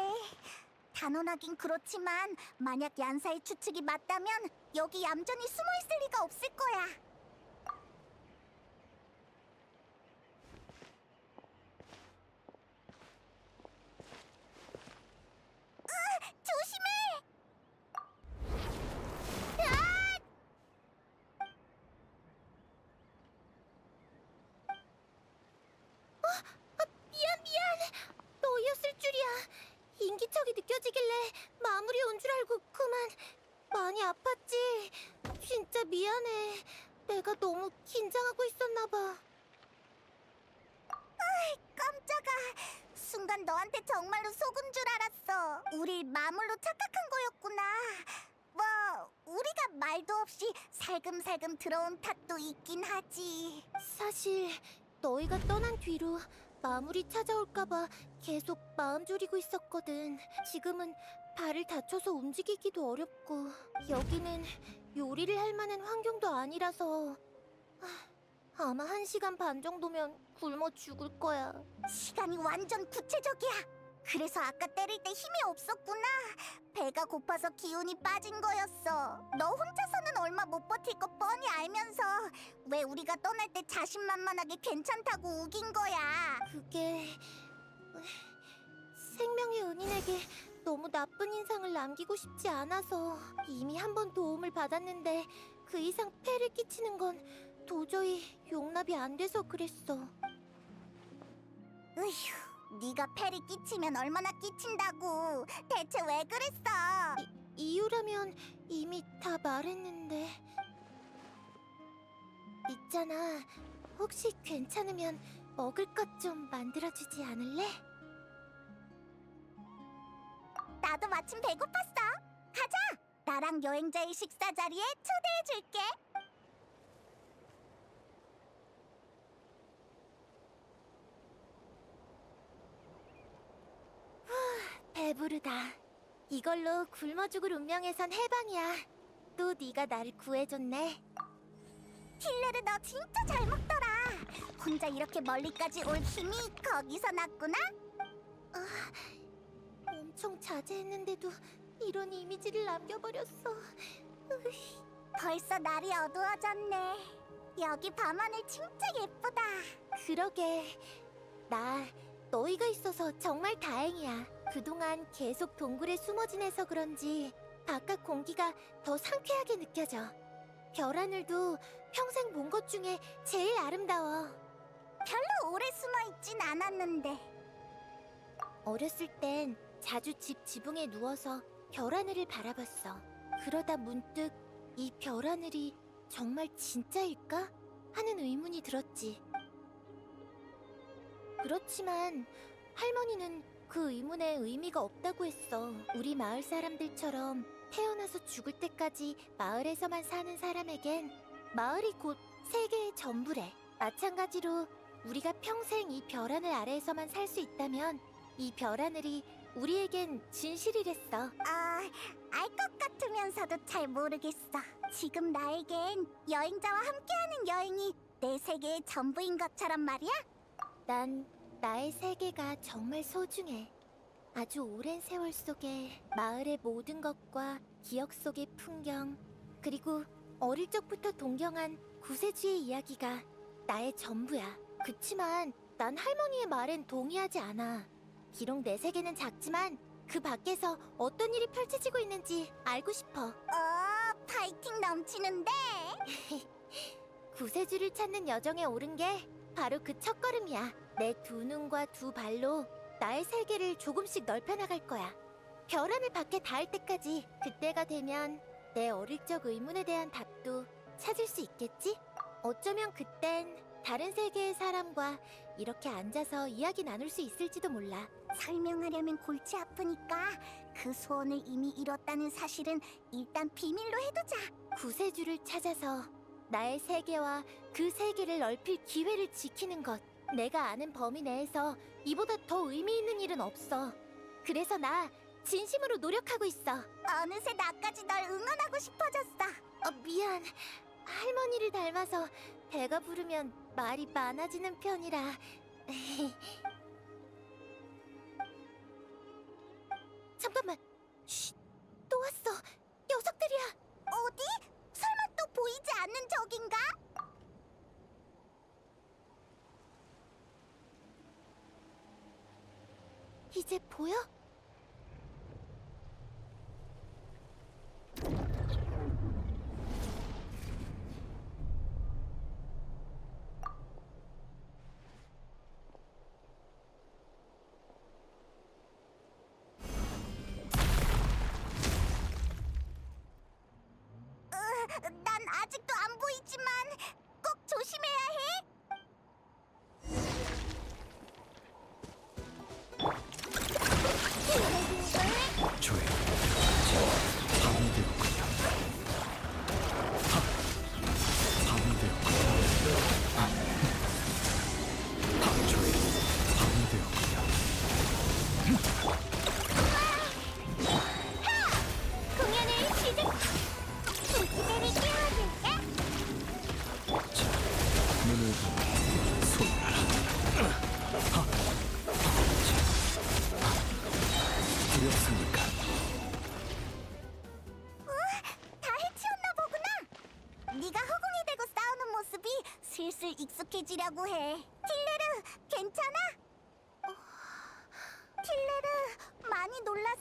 단언하긴 그렇지만 만약 얀사의 추측이 맞다면 여기 얌전히 숨어 있을 리가 없을 거야. 조심해! 미안. 너였을 줄이야. 인기척이 느껴지길래 마무리 온 줄 알고 그만. 많이 아팠지? 진짜 미안해. 내가 너무 긴장하고 있었나 봐. 깜짝아. 순간 너한테 정말로 속은 줄 알았어. 우리 마물로 착각한 거였구나. 뭐 우리가 말도 없이 살금살금 들어온 탓도 있긴 하지. 사실 너희가 떠난 뒤로 마물이 찾아올까봐 계속 마음 졸이고 있었거든. 지금은 발을 다쳐서 움직이기도 어렵고 여기는 요리를 할 만한 환경도 아니라서 아마 1시간 반 정도면 굶어 죽을 거야. 시간이 완전 구체적이야. 그래서 아까 때릴 때 힘이 없었구나. 배가 고파서 기운이 빠진 거였어. 너 혼자서는 얼마 못 버틸 거 뻔히 알면서 왜 우리가 떠날 때 자신만만하게 괜찮다고 우긴 거야. 그게 생명의 은인에게 너무 나쁜 인상을 남기고 싶지 않아서. 이미 한 번 도움을 받았는데 그 이상 폐를 끼치는 건 도저히 용납이 안 돼서 그랬어. 으휴, 네가 폐를 끼치면 얼마나 끼친다고. 대체 왜 그랬어? 이유라면 이미 다 말했는데. 있잖아, 혹시 괜찮으면 먹을 것 좀 만들어주지 않을래? 나도 마침 배고팠어. 가자! 나랑 여행자의 식사 자리에 초대해줄게. 배부르다. 이걸로 굶어 죽을 운명에선 해방이야. 또 네가 나를 구해줬네. 틸레르 너 진짜 잘 먹더라. 혼자 이렇게 멀리까지 올 힘이 거기서 났구나? 엄청 자제했는데도 이런 이미지를 남겨버렸어. 벌써 날이 어두워졌네. 여기 밤하늘 진짜 예쁘다. 그러게. 나 너희가 있어서 정말 다행이야. 그동안 계속 동굴에 숨어 지내서 그런지 바깥 공기가 더 상쾌하게 느껴져. 별하늘도 평생 본 것 중에 제일 아름다워. 별로 오래 숨어 있진 않았는데. 어렸을 땐 자주 집 지붕에 누워서 별하늘을 바라봤어. 그러다 문득 이 별하늘이 정말 진짜일까? 하는 의문이 들었지. 그렇지만 할머니는 그 의문에 의미가 없다고 했어. 우리 마을 사람들처럼 태어나서 죽을 때까지 마을에서만 사는 사람에겐 마을이 곧 세계의 전부래. 마찬가지로 우리가 평생 이 별하늘 아래에서만 살 수 있다면 이 별하늘이 우리에겐 진실이랬어. 알 것 같으면서도 잘 모르겠어. 지금 나에겐 여행자와 함께하는 여행이 내 세계의 전부인 것처럼 말이야. 난 나의 세계가 정말 소중해. 아주 오랜 세월 속에 마을의 모든 것과 기억 속의 풍경, 그리고 어릴 적부터 동경한 구세주의 이야기가 나의 전부야. 그치만 난 할머니의 말엔 동의하지 않아. 비록 내 세계는 작지만 그 밖에서 어떤 일이 펼쳐지고 있는지 알고 싶어. 파이팅 넘치는데? 구세주를 찾는 여정에 오른 게 바로 그 첫걸음이야. 내 두 눈과 두 발로 나의 세계를 조금씩 넓혀나갈 거야. 별하늘 밖에 닿을 때까지. 그때가 되면 내 어릴 적 의문에 대한 답도 찾을 수 있겠지? 어쩌면 그땐 다른 세계의 사람과 이렇게 앉아서 이야기 나눌 수 있을지도 몰라. 설명하려면 골치 아프니까 그 소원을 이미 이뤘다는 사실은 일단 비밀로 해두자. 구세주를 찾아서 나의 세계와 그 세계를 넓힐 기회를 지키는 것. 내가 아는 범위 내에서 이보다 더 의미 있는 일은 없어. 그래서 나 진심으로 노력하고 있어. 어느새 나까지 널 응원하고 싶어졌어. 미안. 할머니를 닮아서 배가 부르면 말이 많아지는 편이라. 잠깐만. 쉿. 또 왔어. 녀석들이야. 어디? 설마 또 보이지 않는 적인가? 이제 보여? 난 아직도 안 보이지만 꼭 조심해야 해. 조용. 밤이 되었군요. 밤이 되었군요. 조용. 밤이 되었군요. 공연을 시작. 무지개를 띄워줄게. 자, 눈을 감고 손을 두렵습니까? 다 해치웠나 보구나. 네가 허공에 대고 싸우는 모습이 슬슬 익숙해지려고 해. 틸레르, 괜찮아? 틸레르, 많이 놀랐어?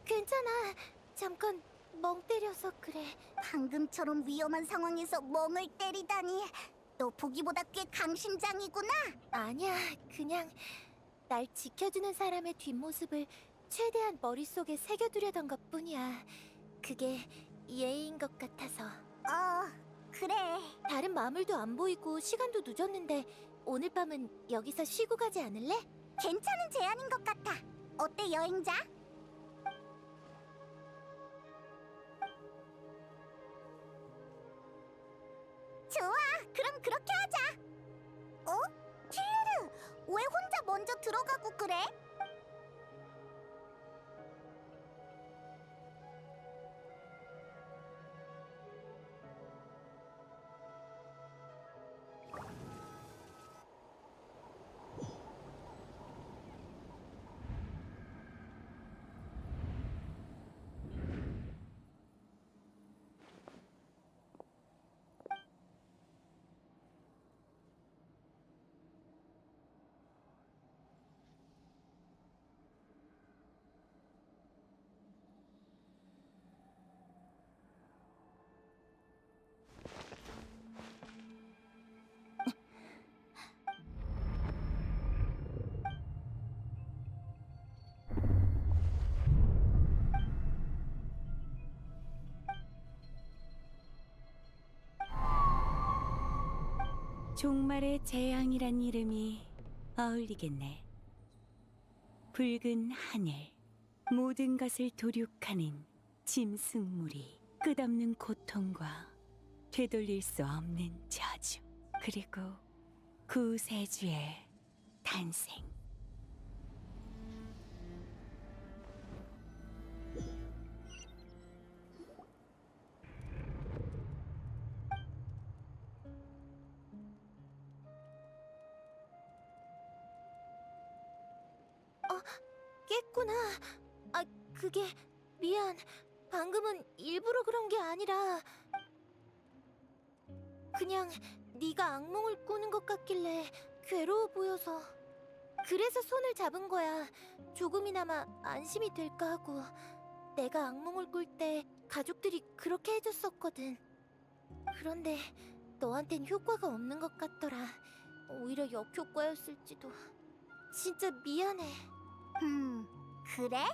괜찮아. 잠깐 멍 때려서 그래. 방금처럼 위험한 상황에서 멍을 때리다니. 너 보기보다 꽤 강심장이구나. 아니야, 그냥 날 지켜주는 사람의 뒷모습을 최대한 머릿속에 새겨두려던 것뿐이야. 그게 예의인 것 같아서. 그래. 다른 마물도 안 보이고 시간도 늦었는데 오늘 밤은 여기서 쉬고 가지 않을래? 괜찮은 제안인 것 같아. 어때, 여행자? 좋아, 그럼 그렇게 하자. 틸레르, 왜 혼자 먼저 들어가고 그래? 종말의 재앙이란 이름이 어울리겠네. 붉은 하늘, 모든 것을 도륙하는 짐승무리, 끝없는 고통과 되돌릴 수 없는 저주, 그리고 구세주의 탄생. 깼구나. 아, 그게 미안. 방금은 일부러 그런 게 아니라 그냥 네가 악몽을 꾸는 것 같길래 괴로워 보여서. 그래서 손을 잡은 거야. 조금이나마 안심이 될까 하고. 내가 악몽을 꿀 때 가족들이 그렇게 해줬었거든. 그런데 너한텐 효과가 없는 것 같더라. 오히려 역효과였을지도. 진짜 미안해. 그래?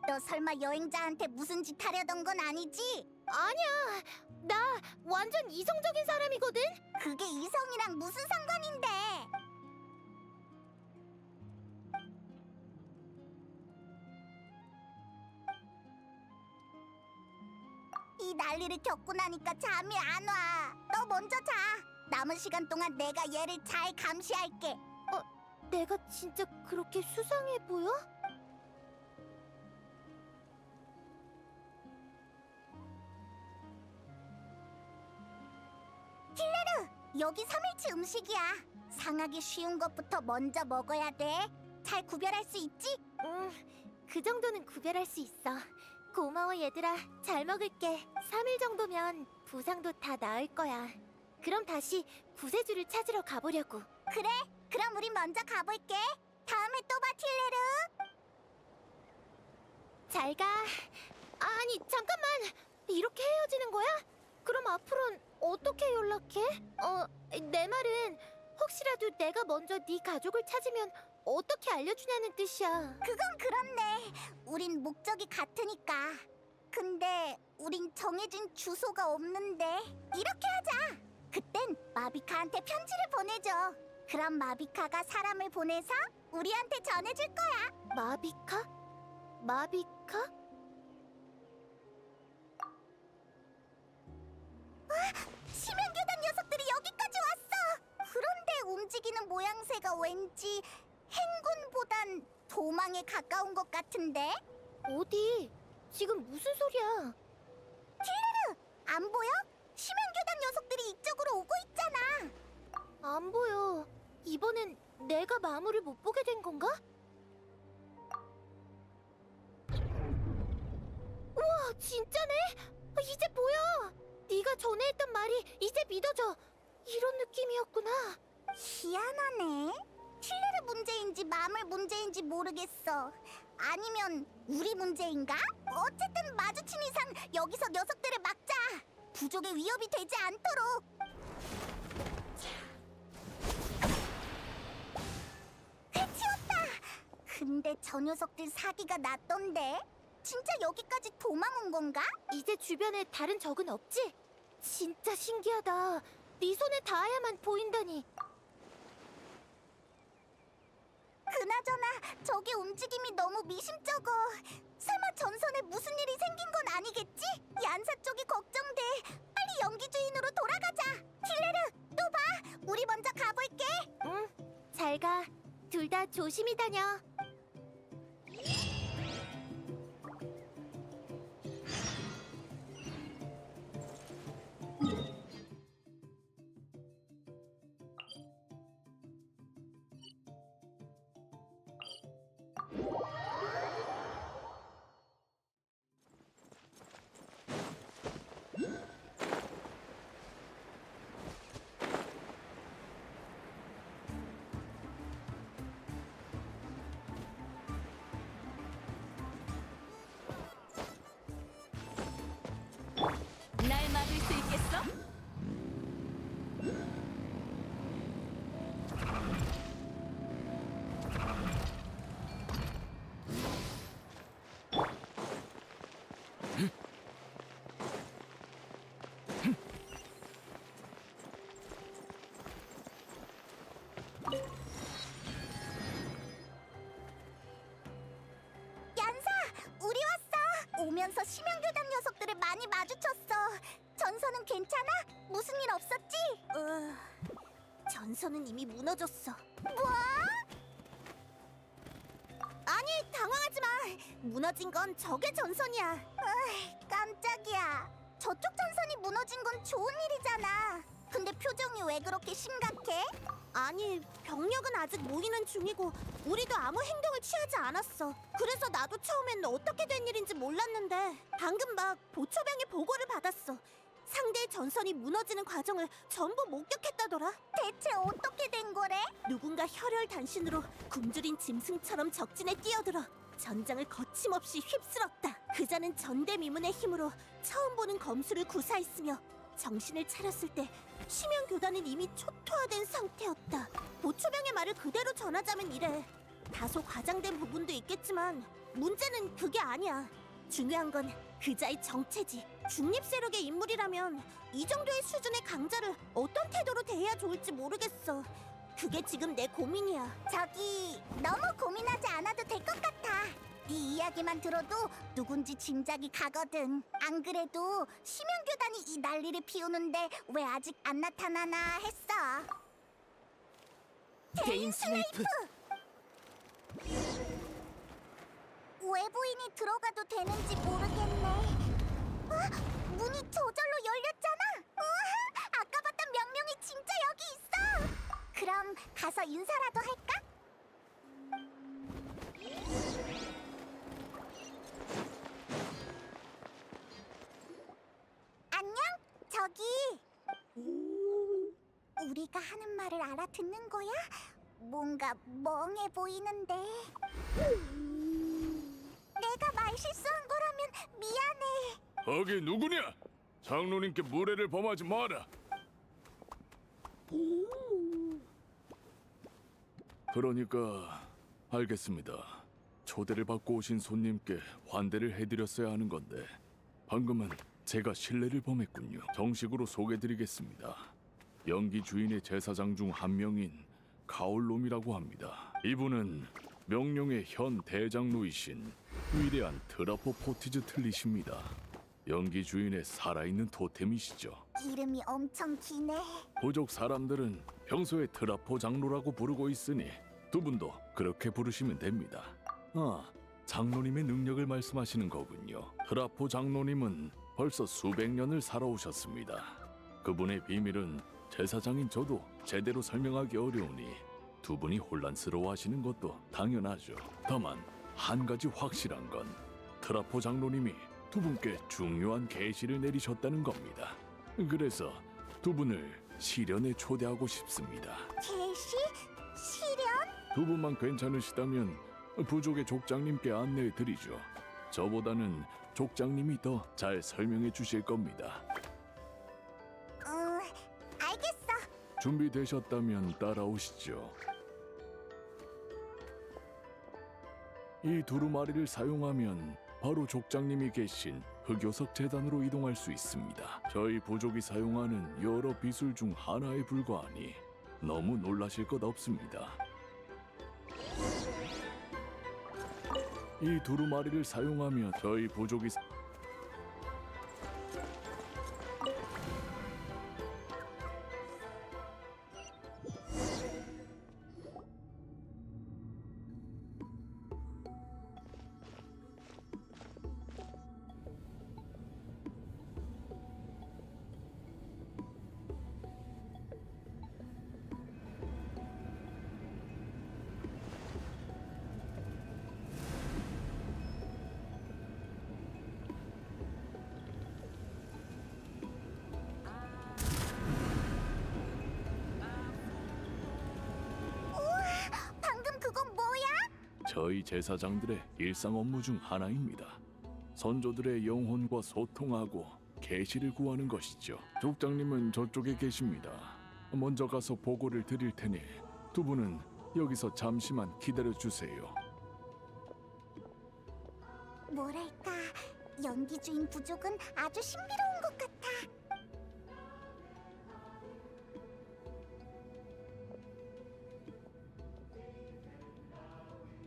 너 설마 여행자한테 무슨 짓 하려던 건 아니지? 아니야. 나 완전 이성적인 사람이거든. 그게 이성이랑 무슨 상관인데? 이 난리를 겪고 나니까 잠이 안 와. 너 먼저 자. 남은 시간 동안 내가 얘를 잘 감시할게. 내가 진짜 그렇게 수상해 보여? 킬레르, 여기 3일치 음식이야. 상하기 쉬운 것부터 먼저 먹어야 돼. 잘 구별할 수 있지? 그 정도는 구별할 수 있어. 고마워 얘들아. 잘 먹을게. 3일 정도면 부상도 다 나을 거야. 그럼 다시 구세주를 찾으러 가보려고. 그래? 그럼 우린 먼저 가볼게. 다음에 또 봐, 틸레르. 잘 가. 아니, 잠깐만. 이렇게 헤어지는 거야? 그럼 앞으로는 어떻게 연락해? 내 말은 혹시라도 내가 먼저 네 가족을 찾으면 어떻게 알려주냐는 뜻이야. 그건 그렇네. 우린 목적이 같으니까. 근데 우린 정해진 주소가 없는데. 이렇게 하자. 그땐 마비카한테 편지를 보내줘. 그럼 마비카가 사람을 보내서 우리한테 전해줄 거야. 마비카? 마비카? 심연교단 녀석들이 여기까지 왔어. 그런데 움직이는 모양새가 왠지 행군보단 도망에 가까운 것 같은데? 어디? 지금 무슨 소리야? 킬레르! 안 보여? 심연교단 녀석들이 이쪽으로 오고 있잖아. 안 보여. 이번엔 내가 마물을 못 보게 된 건가? 우와, 진짜네? 이제 보여. 네가 전에 했던 말이 이제 믿어져. 이런 느낌이었구나. 희한하네. 킬레르 문제인지 마물 문제인지 모르겠어. 아니면 우리 문제인가? 어쨌든 마주친 이상 여기서 녀석들을 막자. 부족의 위협이 되지 않도록. 해치웠다. 근데 저 녀석들 사기가 났던데. 진짜 여기까지 도망 온 건가? 이제 주변에 다른 적은 없지? 진짜 신기하다. 네 손에 닿아야만 보인다니. 그나저나 저기 움직임이 너무 미심쩍어. 설마 전선에 무슨 일이 생긴 건 아니겠지? 얀사 쪽이 걱정돼. 빨리 연기 주인으로 돌아가자. 킬레르, 또 봐. 우리 먼저 가볼게. 응, 잘 가. 둘 다 조심히 다녀. 날 막을 수 있겠어? 심연교단 녀석들을 많이 마주쳤어. 전선은 괜찮아? 무슨 일 없었지? 전선은 이미 무너졌어. 뭐? 아니, 당황하지 마. 무너진 건 적의 전선이야. 깜짝이야. 저쪽 전선이 무너진 건 좋은 일이잖아. 근데 표정이 왜 그렇게 심각해? 아니, 병력은 아직 모이는 중이고 우리도 아무 행동을 취하지 않았어. 그래서 나도 처음엔 어떻게 된 일인지 몰랐는데 방금 막 보초병의 보고를 받았어. 상대의 전선이 무너지는 과정을 전부 목격했다더라. 대체 어떻게 된 거래? 누군가 혈혈단신으로 굶주린 짐승처럼 적진에 뛰어들어 전장을 거침없이 휩쓸었다. 그자는 전대미문의 힘으로 처음 보는 검수를 구사했으며 정신을 차렸을 때 심연교단은 이미 초토화된 상태였다. 보초병의 말을 그대로 전하자면 이래. 다소 과장된 부분도 있겠지만 문제는 그게 아니야. 중요한 건 그자의 정체지. 중립세력의 인물이라면 이 정도의 수준의 강자를 어떤 태도로 대해야 좋을지 모르겠어. 그게 지금 내 고민이야. 저기, 너무 고민하지 않아도 될 것 같아. 네 이야기만 들어도 누군지 짐작이 가거든. 안 그래도 심연교단이 이 난리를 피우는데 왜 아직 안 나타나나 했어. 개인 스네이프. 외부인이 들어가도 되는지 모르겠네. 문이 저절로 열렸잖아. 우와, 아까 봤던 명령이 진짜 여기 있어. 그럼 가서 인사라도 할까? 안녕, 저기. 우리가 하는 말을 알아듣는 거야? 뭔가 멍해 보이는데. 내가 말 실수한 거라면 미안해. 거기 누구냐? 장로님께 무례를 범하지 마라. 그러니까 알겠습니다. 초대를 받고 오신 손님께 환대를 해드렸어야 하는 건데 방금은 제가 신뢰를 범했군요. 정식으로 소개드리겠습니다. 연기 주인의 제사장 중 한 명인 가올롬이라고 합니다. 이분은 명령의 현 대장로이신 위대한 드라포 포티즈 틀리십니다. 연기 주인의 살아있는 토템이시죠. 이름이 엄청 기네. 부족 사람들은 평소에 트라포 장로라고 부르고 있으니 두 분도 그렇게 부르시면 됩니다. 장로님의 능력을 말씀하시는 거군요. 트라포 장로님은 벌써 수백 년을 살아오셨습니다. 그분의 비밀은 제사장인 저도 제대로 설명하기 어려우니 두 분이 혼란스러워하시는 것도 당연하죠. 다만 한 가지 확실한 건 트라포 장로님이 두 분께 중요한 계시를 내리셨다는 겁니다. 그래서 두 분을 시련에 초대하고 싶습니다. 계시? 시련? 두 분만 괜찮으시다면 부족의 족장님께 안내해 드리죠. 저보다는 족장님이 더 잘 설명해 주실 겁니다. 알겠어. 준비되셨다면 따라오시죠. 이 두루마리를 사용하면 바로 족장님이 계신 흑요석 재단으로 이동할 수 있습니다. 저희 부족이 사용하는 여러 비술 중 하나에 불과하니 너무 놀라실 것 없습니다. 이 두루마리를 사용하면 저희 부족이 방금 그건 뭐야? 저희 제사장들의 일상 업무 중 하나입니다. 선조들의 영혼과 소통하고 계시를 구하는 것이죠. 족장님은 저쪽에 계십니다. 먼저 가서 보고를 드릴 테니 두 분은 여기서 잠시만 기다려 주세요. 뭐랄까, 연기 주인 부족은 아주 신비로운 것 같아.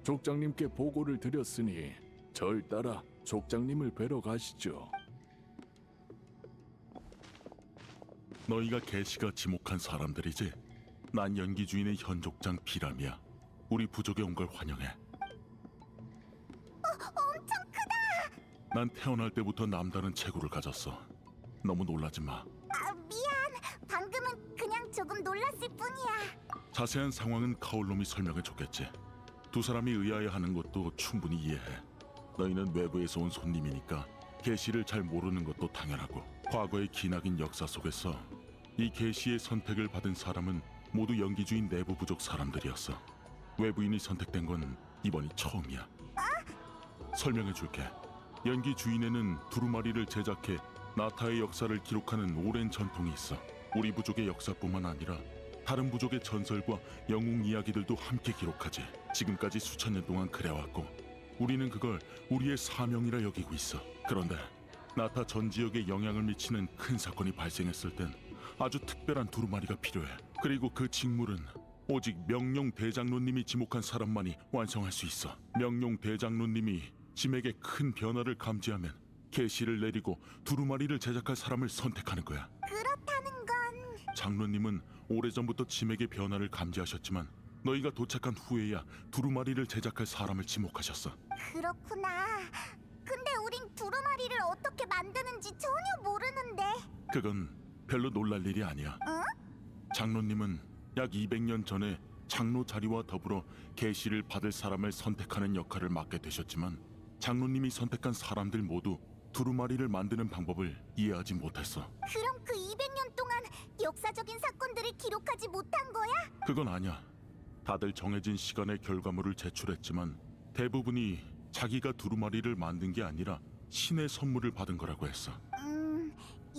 족장님께 보고를 드렸으니 절 따라 족장님을 뵈러 가시죠. 너희가 계시가 지목한 사람들이지? 난 연기 주인의 현족장 비람이야. 우리 부족에 온 걸 환영해. 엄청 크다. 난 태어날 때부터 남다른 체구를 가졌어. 너무 놀라지 마. 아, 미안. 방금은 그냥 조금 놀랐을 뿐이야. 자세한 상황은 카올롬이 설명해 줬겠지. 두 사람이 의아해 하는 것도 충분히 이해해. 너희는 외부에서 온 손님이니까 계시를 잘 모르는 것도 당연하고, 과거의 기나긴 역사 속에서 이 계시의 선택을 받은 사람은 모두 연기주인 내부 부족 사람들이었어. 외부인이 선택된 건 이번이 처음이야. 설명해 줄게. 연기 주인에는 두루마리를 제작해 나타의 역사를 기록하는 오랜 전통이 있어. 우리 부족의 역사뿐만 아니라 다른 부족의 전설과 영웅 이야기들도 함께 기록하지. 지금까지 수천 년 동안 그래왔고, 우리는 그걸 우리의 사명이라 여기고 있어. 그런데 나타 전 지역에 영향을 미치는 큰 사건이 발생했을 땐 아주 특별한 두루마리가 필요해. 그리고 그 직무는 오직 명룡 대장로님이 지목한 사람만이 완성할 수 있어. 명룡 대장로님이 짐에게 큰 변화를 감지하면 계시를 내리고 두루마리를 제작할 사람을 선택하는 거야. 그렇다는 건 장로님은 오래전부터 짐에게 변화를 감지하셨지만 너희가 도착한 후에야 두루마리를 제작할 사람을 지목하셨어. 그렇구나. 근데 우린 두루마리를 어떻게 만드는지 전혀 모르는데. 그건 별로 놀랄 일이 아니야. 장로님은 약 200년 전에 장로 자리와 더불어 계시를 받을 사람을 선택하는 역할을 맡게 되셨지만, 장로님이 선택한 사람들 모두 두루마리를 만드는 방법을 이해하지 못했어. 그럼 그 200년 동안 역사적인 사건들을 기록하지 못한 거야? 그건 아니야. 다들 정해진 시간에 결과물을 제출했지만 대부분이 자기가 두루마리를 만든 게 아니라 신의 선물을 받은 거라고 했어.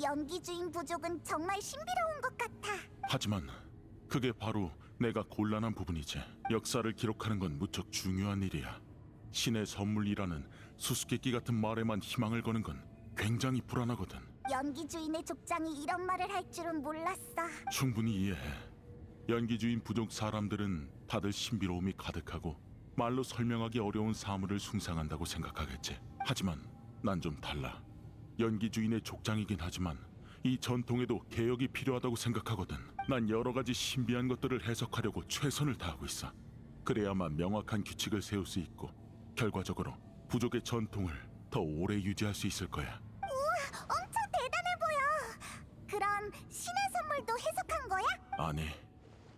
연기 주인 부족은 정말 신비로운 것 같아. 하지만 그게 바로 내가 곤란한 부분이지. 역사를 기록하는 건 무척 중요한 일이야. 신의 선물이라는 수수께끼 같은 말에만 희망을 거는 건 굉장히 불안하거든. 연기 주인의 족장이 이런 말을 할 줄은 몰랐어. 충분히 이해해. 연기주인 부족 사람들은 다들 신비로움이 가득하고 말로 설명하기 어려운 사물을 숭상한다고 생각하겠지. 하지만 난 좀 달라. 연기주인의 족장이긴 하지만 이 전통에도 개혁이 필요하다고 생각하거든. 난 여러 가지 신비한 것들을 해석하려고 최선을 다하고 있어. 그래야만 명확한 규칙을 세울 수 있고 결과적으로 부족의 전통을 더 오래 유지할 수 있을 거야. 엄청 대단해 보여. 그럼 신의 선물도 해석한 거야? 아니,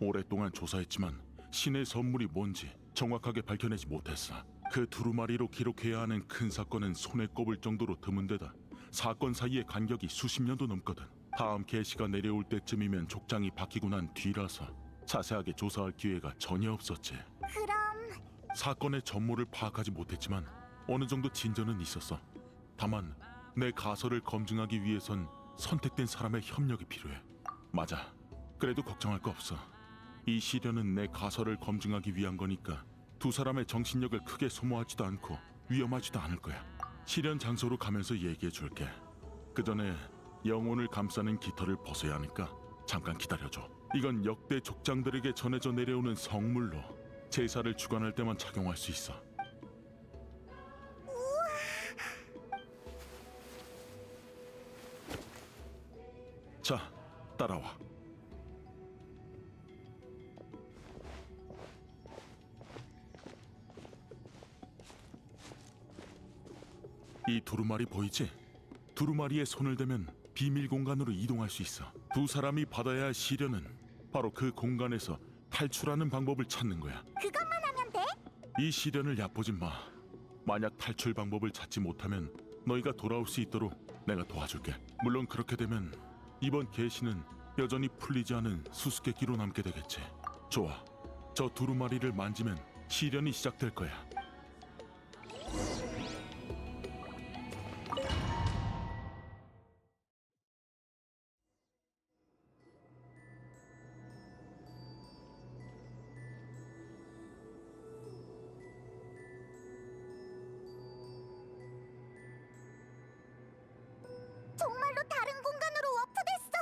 오랫동안 조사했지만 신의 선물이 뭔지 정확하게 밝혀내지 못했어. 그 두루마리로 기록해야 하는 큰 사건은 손에 꼽을 정도로 드문데다 사건 사이의 간격이 수십 년도 넘거든. 다음 계시가 내려올 때쯤이면 족장이 바뀌고 난 뒤라서 자세하게 조사할 기회가 전혀 없었지. 그럼 사건의 전모를 파악하지 못했지만 어느 정도 진전은 있었어. 다만 내 가설을 검증하기 위해선 선택된 사람의 협력이 필요해. 맞아. 그래도 걱정할 거 없어. 이 시련은 내 가설을 검증하기 위한 거니까 두 사람의 정신력을 크게 소모하지도 않고 위험하지도 않을 거야. 시련 장소로 가면서 얘기해 줄게. 그 전에 영혼을 감싸는 깃털을 벗어야 하니까 잠깐 기다려줘. 이건 역대 족장들에게 전해져 내려오는 성물로 제사를 주관할 때만 착용할 수 있어. 자, 따라와. 이 두루마리 보이지? 두루마리에 손을 대면 비밀 공간으로 이동할 수 있어. 두 사람이 받아야 할 시련은 바로 그 공간에서 탈출하는 방법을 찾는 거야. 그것만 하면 돼? 이 시련을 얕보지 마. 만약 탈출 방법을 찾지 못하면 너희가 돌아올 수 있도록 내가 도와줄게. 물론 그렇게 되면 이번 계시는 여전히 풀리지 않은 수수께끼로 남게 되겠지. 좋아. 저 두루마리를 만지면 시련이 시작될 거야. 정말로 다른 공간으로 워프됐어.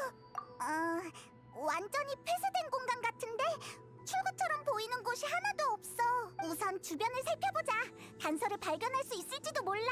완전히 폐쇄된 공간 같은데 출구처럼 보이는 곳이 하나도 없어. 우선 주변을 살펴보자. 단서를 발견할 수 있을지도 몰라.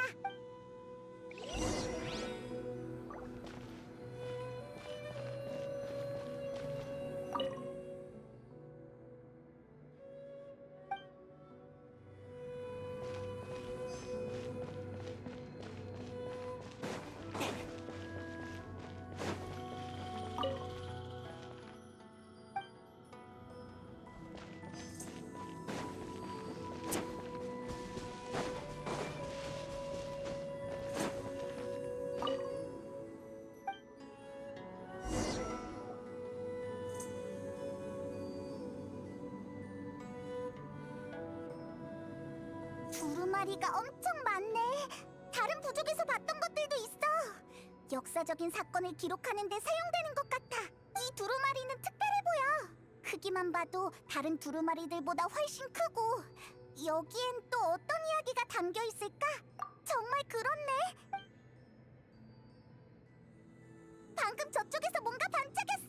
두루마리가 엄청 많네. 다른 부족에서 봤던 것들도 있어. 역사적인 사건을 기록하는 데 사용되는 것 같아. 이 두루마리는 특별해 보여. 크기만 봐도 다른 두루마리들보다 훨씬 크고, 여기엔 또 어떤 이야기가 담겨 있을까? 정말 그렇네. 방금 저쪽에서 뭔가 반짝였어.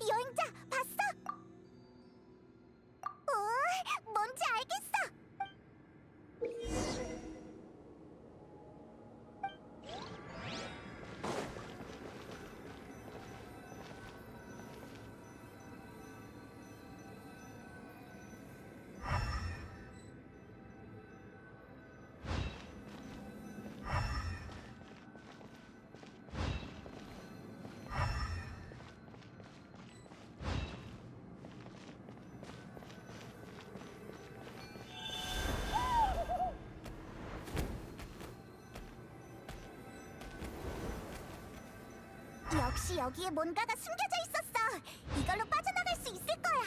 여행자, 봤어? 뭔지 알겠어. 역시 여기에 뭔가가 숨겨져 있었어. 이걸로 빠져나갈 수 있을 거야.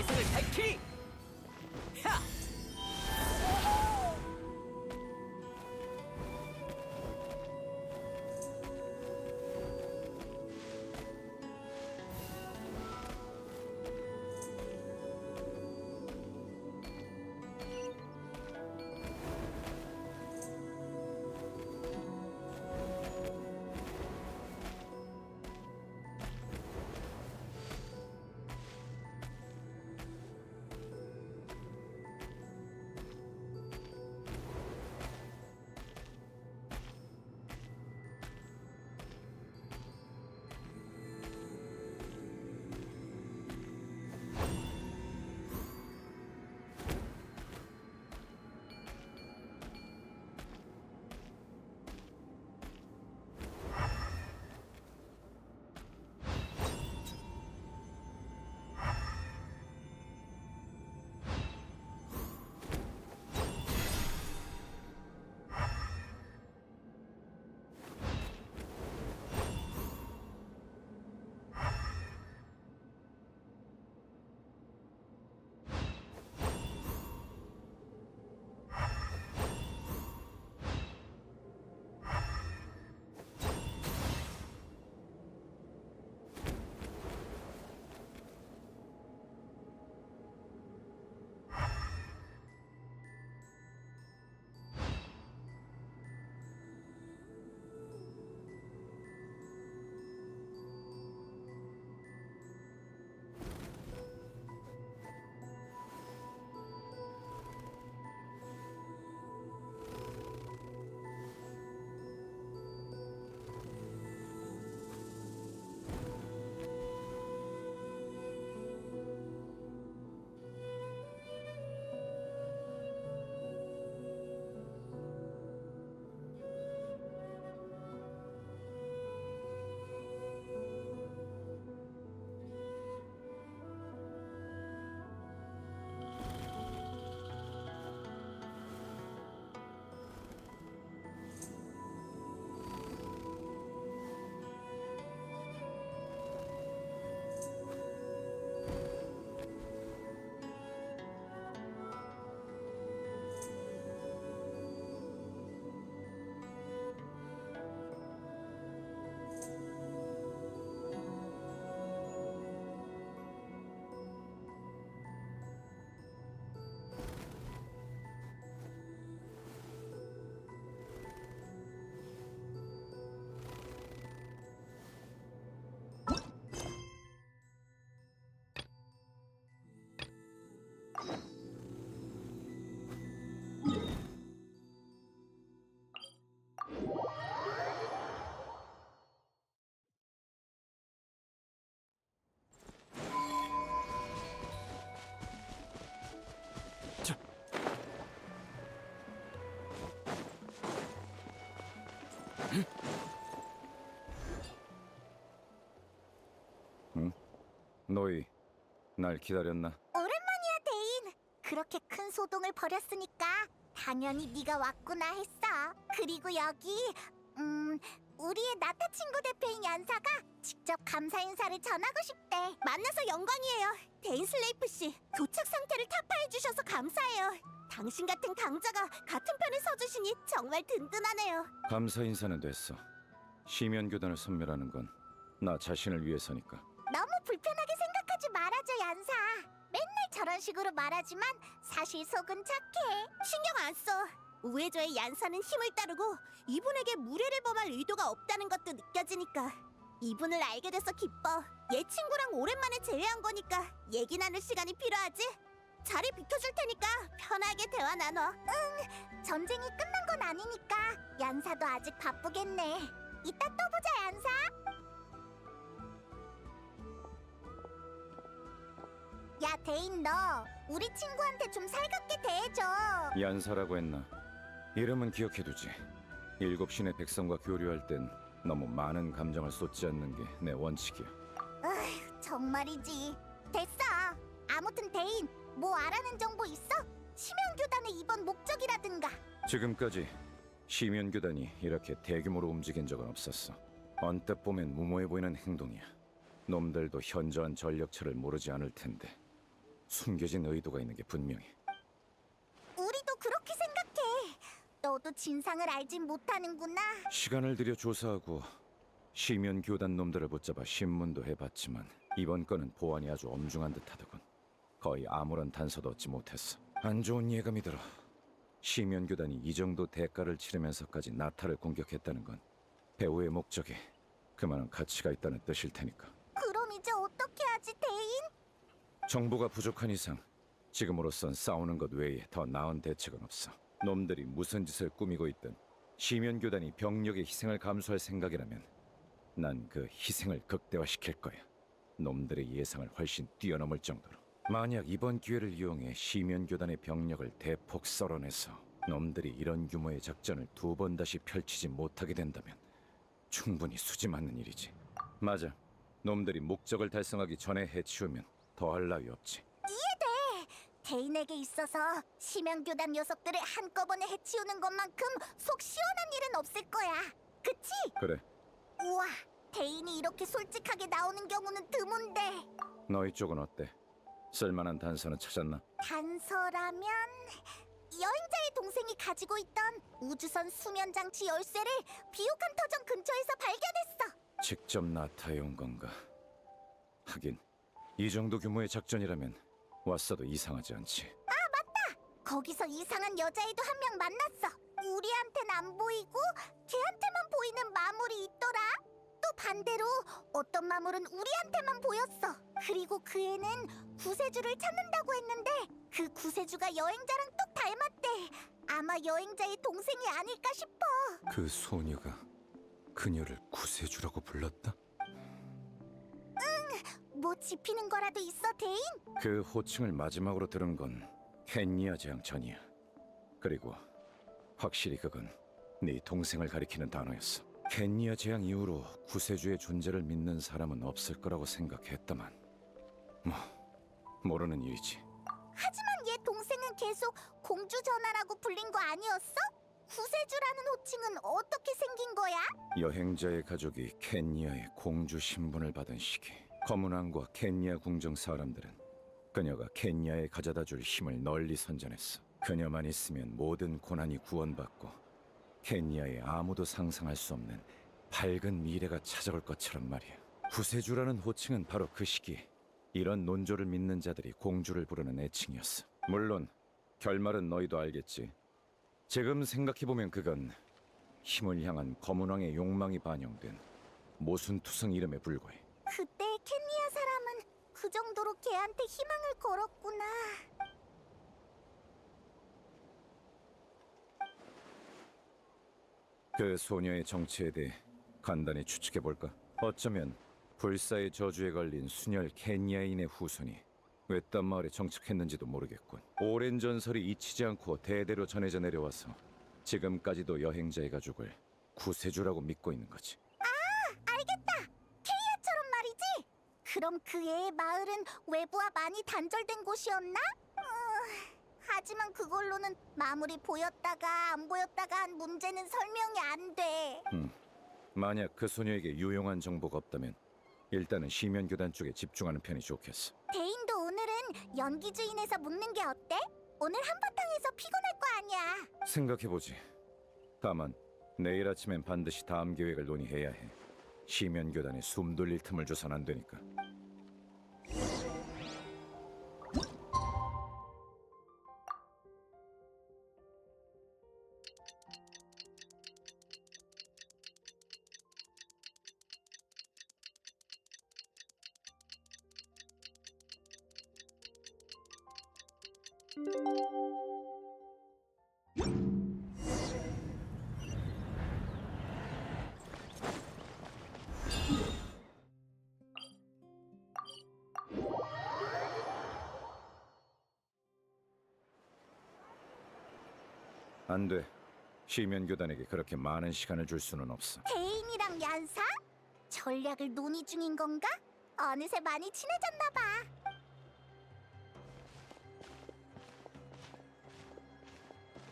세상을 밝히리! 하! 너희 날 기다렸나? 오랜만이야, 데인. 그렇게 큰 소동을 벌였으니까 당연히 네가 왔구나 했어. 그리고 여기 우리의 나타 친구 대표인 연사가 직접 감사 인사를 전하고 싶대. 만나서 영광이에요, 데인 슬레이프 씨. 도착 상태를 타파해 주셔서 감사해요. 당신 같은 강자가 같은 편에 서주시니 정말 든든하네요. 감사 인사는 됐어. 시면교단을 섬멸하는 건 나 자신을 위해서니까. 너무 불편하게 생각하지 말아줘, 연사. 맨날 저런 식으로 말하지만 사실 속은 착해. 신경 안 써. 우회조의 얀사는 힘을 따르고 이분에게 무례를 범할 의도가 없다는 것도 느껴지니까. 이분을 알게 돼서 기뻐. 얘 친구랑 오랜만에 재회한 거니까 얘기 나눌 시간이 필요하지? 자리 비켜줄 테니까 편하게 대화 나눠. 응, 전쟁이 끝난 건 아니니까 얀사도 아직 바쁘겠네. 이따 또 보자, 얀사. 야, 데인, 너 우리 친구한테 좀 살갑게 대해줘. 얀사라고 했나? 이름은 기억해두지. 7신의 백성과 교류할 땐 너무 많은 감정을 쏟지 않는 게 내 원칙이야. 어휴, 정말이지. 됐어. 아무튼 데인, 뭐 알아낸 정보 있어? 심연교단의 이번 목적이라든가. 지금까지 시면교단이 이렇게 대규모로 움직인 적은 없었어. 언뜻 보면 무모해 보이는 행동이야. 놈들도 현저한 전력차를 모르지 않을 텐데. 숨겨진 의도가 있는 게 분명해. 우리도 그렇게 생각해. 너도 진상을 알진 못하는구나. 시간을 들여 조사하고 시면 교단 놈들을 붙잡아 신문도 해봤지만 이번 건은 보안이 아주 엄중한 듯하더군. 거의 아무런 단서도 얻지 못했어. 안 좋은 예감이 들어. 시면 교단이 이 정도 대가를 치르면서까지 나타를 공격했다는 건 배우의 목적에 그만한 가치가 있다는 뜻일 테니까. 그럼 이제 어떻게 하지, 대인? 정보가 부족한 이상 지금으로선 싸우는 것 외에 더 나은 대책은 없어. 놈들이 무슨 짓을 꾸미고 있든 시면 교단이 병력의 희생을 감수할 생각이라면 난 그 희생을 극대화시킬 거야. 놈들의 예상을 훨씬 뛰어넘을 정도로. 만약 이번 기회를 이용해 시면 교단의 병력을 대폭 썰어내서 놈들이 이런 규모의 작전을 두 번 다시 펼치지 못하게 된다면 충분히 수지 맞는 일이지. 맞아. 놈들이 목적을 달성하기 전에 해치우면 더할 나위 없지. 대인에게 있어서 심양교단 녀석들을 한꺼번에 해치우는 것만큼 속 시원한 일은 없을 거야. 그치? 그래. 우와, 대인이 이렇게 솔직하게 나오는 경우는 드문데. 너희 쪽은 어때? 쓸만한 단서는 찾았나? 단서라면 여행자의 동생이 가지고 있던 우주선 수면 장치 열쇠를 비옥한 터전 근처에서 발견했어. 직접 나타해 온 건가? 하긴 이 정도 규모의 작전이라면 왔어도 이상하지 않지. 거기서 이상한 여자애도 한 명 만났어. 우리한텐 안 보이고 걔한테만 보이는 마물이 있더라. 또 반대로 어떤 마물은 우리한테만 보였어. 그리고 그 애는 구세주를 찾는다고 했는데 그 구세주가 여행자랑 똑 닮았대. 아마 여행자의 동생이 아닐까 싶어. 그 소녀가 그녀를 구세주라고 불렀다? 뭐 짚히는 거라도 있어, 대인? 그 호칭을 마지막으로 들은 건 켄니아 재앙 전이야. 그리고 확실히 그건 네 동생을 가리키는 단어였어. 켄니아 재앙 이후로 구세주의 존재를 믿는 사람은 없을 거라고 생각했다만 뭐 모르는 일이지. 하지만 얘 동생은 계속 공주 전하라고 불린 거 아니었어? 구세주라는 호칭은 어떻게 생긴 거야? 여행자의 가족이 켄니아의 공주 신분을 받은 시기 검은 왕과 켄니아 궁정 사람들은 그녀가 켄니아에 가져다 줄 힘을 널리 선전했어. 그녀만 있으면 모든 고난이 구원받고 켄니아에 아무도 상상할 수 없는 밝은 미래가 찾아올 것처럼 말이야. 구세주라는 호칭은 바로 그 시기에 이런 논조를 믿는 자들이 공주를 부르는 애칭이었어. 물론 결말은 너희도 알겠지. 지금 생각해보면 그건 힘을 향한 검은 왕의 욕망이 반영된 모순투성 이름에 불과해. 그때 켄니아 사람은 그 정도로 걔한테 희망을 걸었구나. 그 소녀의 정체에 대해 간단히 추측해볼까? 어쩌면 불사의 저주에 걸린 순혈 켄니아인의 후손이 외딴 마을에 정착했는지도 모르겠군. 오랜 전설이 잊히지 않고 대대로 전해져 내려와서 지금까지도 여행자의 가족을 구세주라고 믿고 있는 거지. 알겠다. 케이아처럼 말이지. 그럼 그 애의 마을은 외부와 많이 단절된 곳이었나? 하지만 그걸로는 마물이 보였다가 안 보였다가 한 문제는 설명이 안 돼. 만약 그 소녀에게 유용한 정보가 없다면 일단은 시면교단 쪽에 집중하는 편이 좋겠어. 대인도 오늘은 연기주인에서 묻는 게 어때? 오늘 한바탕에서 피곤할 거 아니야. 생각해보지. 다만 내일 아침엔 반드시 다음 계획을 논의해야 해. 시면교단에 숨 돌릴 틈을 줘선 안 되니까. 안 돼. 시면교단에게 그렇게 많은 시간을 줄 수는 없어. 대인이랑 얀사? 전략을 논의 중인 건가? 어느새 많이 친해졌나 봐.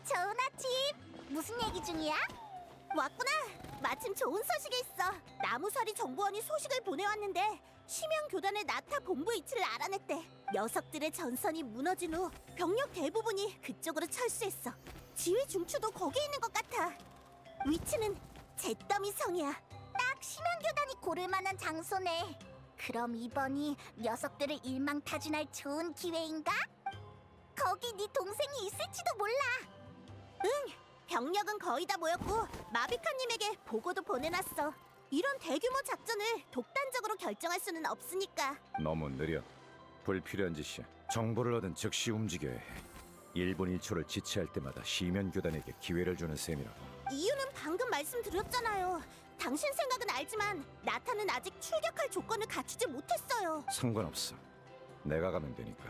좋은 아침. 무슨 얘기 중이야? 왔구나. 마침 좋은 소식이 있어. 나무서리 정보원이 소식을 보내왔는데 심연 교단의 나타 본부 위치를 알아냈대. 녀석들의 전선이 무너진 후 병력 대부분이 그쪽으로 철수했어. 지휘 중추도 거기 있는 것 같아. 위치는 잿더미 성이야. 딱 심연 교단이 고를 만한 장소네. 그럼 이번이 녀석들을 일망타진할 좋은 기회인가? 거기 네 동생이 있을지도 몰라. 응, 병력은 거의 다 모였고 마비카님에게 보고도 보내놨어. 이런 대규모 작전을 독단적으로 결정할 수는 없으니까. 너무 느려. 불필요한 짓이야. 정보를 얻은 즉시 움직여야 해. 1분 1초를 지체할 때마다 시면 교단에게 기회를 주는 셈이라고. 이유는 방금 말씀드렸잖아요. 당신 생각은 알지만 나타는 아직 출격할 조건을 갖추지 못했어요. 상관없어. 내가 가면 되니까.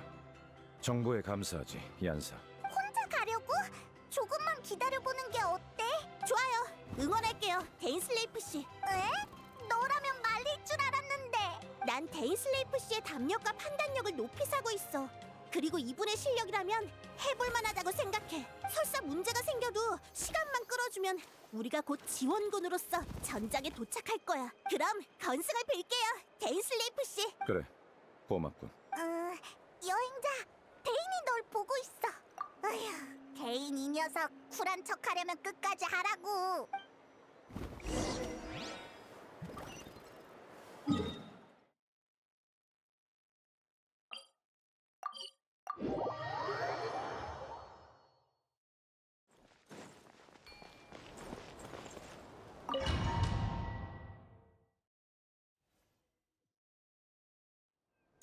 정보에 감사하지, 얀사. 혼자 가려고? 조금만 기다려보는 게 어때? 좋아요. 응원할게요, 데인슬레이프 씨. 에? 너라면 말릴 줄 알았는데. 난 데인슬레이프 씨의 담력과 판단력을 높이 사고 있어. 그리고 이분의 실력이라면 해볼만하다고 생각해. 설사 문제가 생겨도 시간만 끌어주면 우리가 곧 지원군으로서 전장에 도착할 거야. 그럼 건승을 빌게요, 데인슬레이프 씨. 그래, 고맙군. 여행자, 데인이 널 보고 있어. 아휴, 데인 이 녀석 쿨한 척하려면 끝까지 하라고.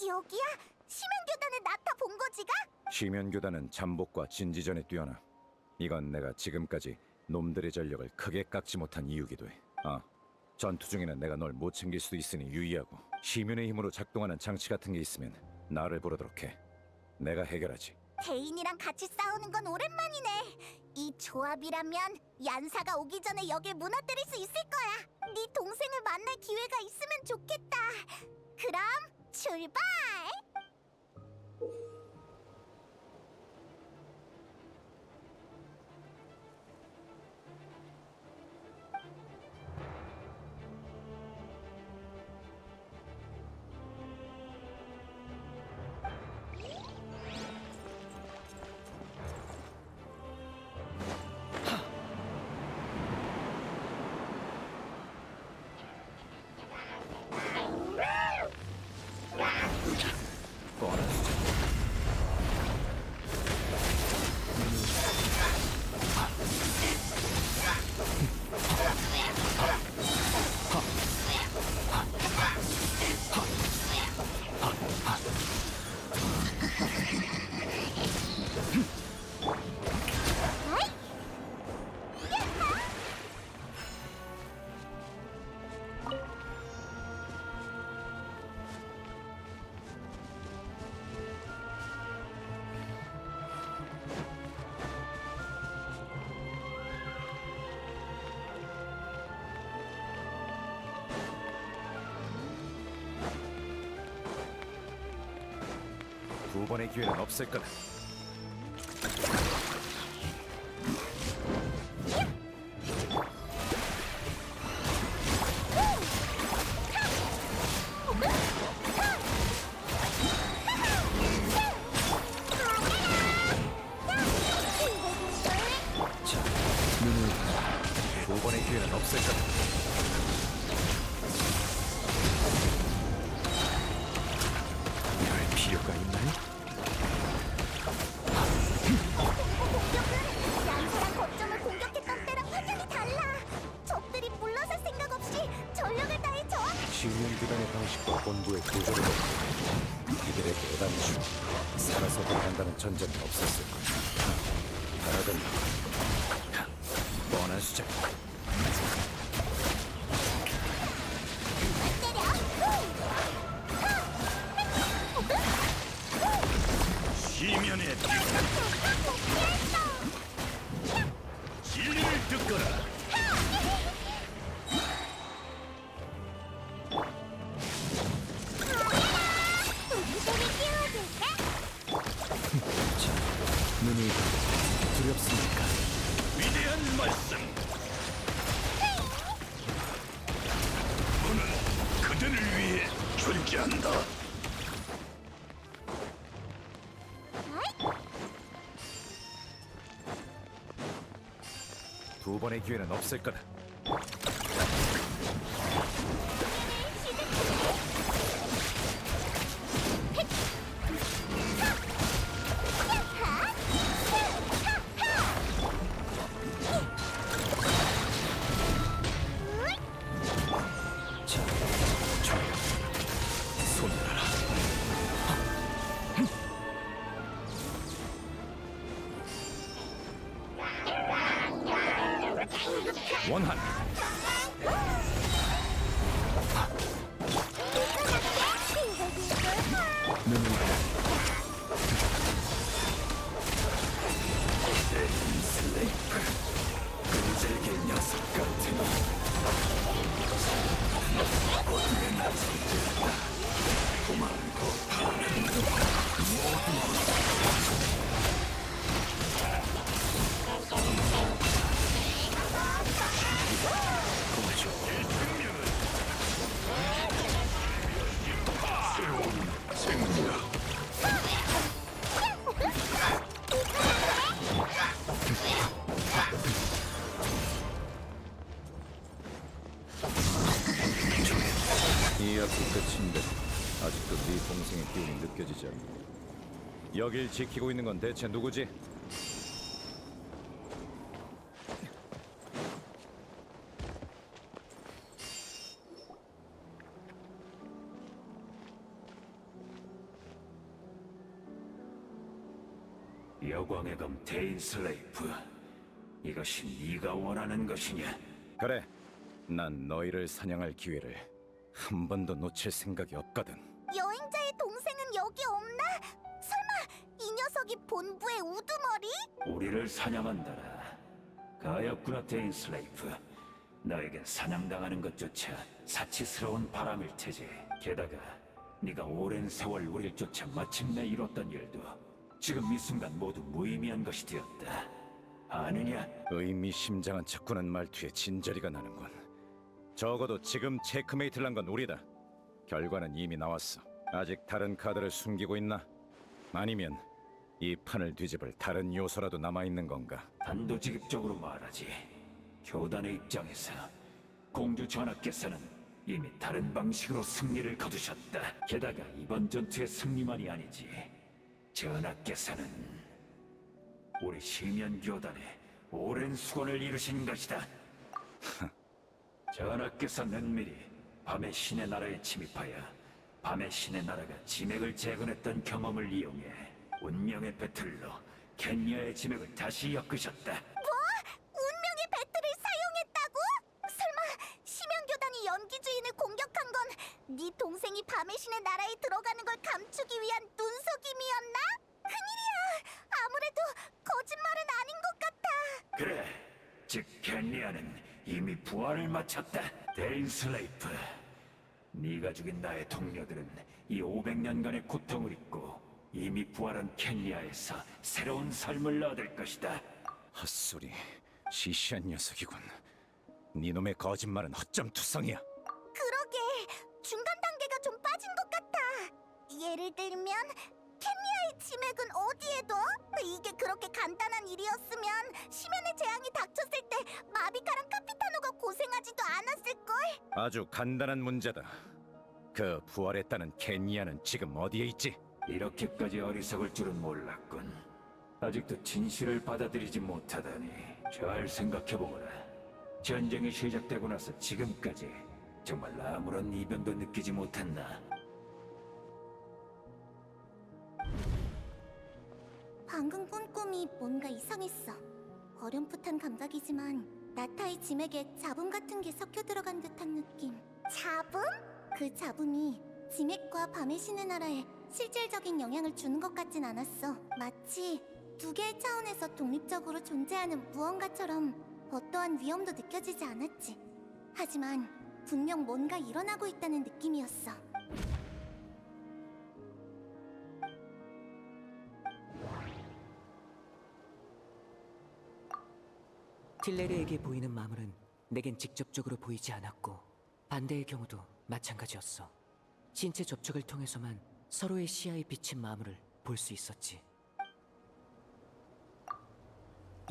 여기야? 심연교단의 나타 본거지가? 시면 교단은 잠복과 진지전에 뛰어나. 이건 내가 지금까지 놈들의 전력을 크게 깎지 못한 이유기도 해. 전투 중에는 내가 널 못 챙길 수도 있으니 유의하고. 시면의 힘으로 작동하는 장치 같은 게 있으면 나를 부르도록 해. 내가 해결하지. 데인이랑 같이 싸우는 건 오랜만이네. 이 조합이라면 얀사가 오기 전에 여길 무너뜨릴 수 있을 거야. 네 동생을 만날 기회가 있으면 좋겠다. 그럼 출발! 두 번의 기회는 없을 거다. 자, 눈을 두 번의 기회는 없을 거다. 이럴 필요가 있나요? 얀사랑 거점을 공격했던 때랑 확연히 달라. 적들이 물러설 생각 없이 전력을 다해 저항. 시면 교단의 방식과 본부의 구조를 보고 이들에게 애단주 살아서 나간다는 전쟁은 없었을 거야. 하나든 뻔한 수작. 시면의 진리를 듣거라. 눈이 두렵습니까? 위대한 말씀. 오늘 그들을 위해 존재한다. 두 번의 기회는 없을 거다. 원한 이 앞이 끝인데 아직도 네 동생의 기운이 느껴지지 않네. 여길 지키고 있는 건 대체 누구지? 여광의 검 데인슬레이프, 이것이 네가 원하는 것이냐? 그래, 난 너희를 사냥할 기회를 한 번도 놓칠 생각이 없거든. 여행자의 동생은 여기 없나? 설마 이 녀석이 본부의 우두머리? 우리를 사냥한다라. 가엾구나 데인슬레이프. 너에겐 사냥당하는 것조차 사치스러운 바람일 테지. 게다가 네가 오랜 세월 우릴 쫓아 마침내 이뤘던 일도 지금 이 순간 모두 무의미한 것이 되었다. 아느냐? 의미심장한 척구는 말투에 진저리가 나는군. 적어도 지금 체크메이트를 한 건 우리다. 결과는 이미 나왔어. 아직 다른 카드를 숨기고 있나? 아니면 이 판을 뒤집을 다른 요소라도 남아있는 건가? 단도직입적으로 말하지. 교단의 입장에서 공주 전하께서는 이미 다른 방식으로 승리를 거두셨다. 게다가 이번 전투의 승리만이 아니지. 전하께서는 우리 시면교단에 오랜 수건을 이루신 것이다. 전하께서 은밀히 밤의 신의 나라에 침입하여 밤의 신의 나라가 지맥을 재건했던 경험을 이용해 운명의 배틀로 켄야의 지맥을 다시 엮으셨다. 운명의 배틀을 사용했다고? 설마 심연교단이 연기주인을 공격한 건 네 동생이 밤의 신의 나라에 들어가는 걸 감추기 위한 눈속임이었나? 큰일이야. 아무래도 거짓말은 아닌 것 같아. 그래, 즉 켄야는 이미 부활을 마쳤다. 데인슬레이프, 네가 죽인 나의 동료들은 이 500년간의 고통을 잊고 이미 부활한 켄야에서 새로운 삶을 얻을 것이다. 헛소리, 시시한 녀석이군. 네놈의 거짓말은 허점투성이야. 그러게, 중간 단계가 좀 빠진 것 같아. 예를 들면 켄리아의 지맥은 어디에 둬? 이게 그렇게 간단한 일이었으면 심연의 재앙이 닥쳤을 때 마비카랑 카피타노가 고생하지도 않았을걸? 아주 간단한 문제다. 그 부활했다는 켄야는 지금 어디에 있지? 이렇게까지 어리석을 줄은 몰랐군. 아직도 진실을 받아들이지 못하다니. 잘 생각해보거라. 전쟁이 시작되고 나서 지금까지 정말 아무런 이변도 느끼지 못했나? 방금 꾼 꿈이 뭔가 이상했어. 어렴풋한 감각이지만 나타의 지맥에 잡음 같은 게 섞여 들어간 듯한 느낌. 잡음? 그 잡음이 지맥과 밤의 신의 나라에 실질적인 영향을 주는 것 같진 않았어. 마치 두 개의 차원에서 독립적으로 존재하는 무언가처럼 어떠한 위험도 느껴지지 않았지. 하지만 분명 뭔가 일어나고 있다는 느낌이었어. 틸레르에게 보이는 마물은 내겐 직접적으로 보이지 않았고 반대의 경우도 마찬가지였어. 신체 접촉을 통해서만 서로의 시야에 비친 마물을 볼 수 있었지.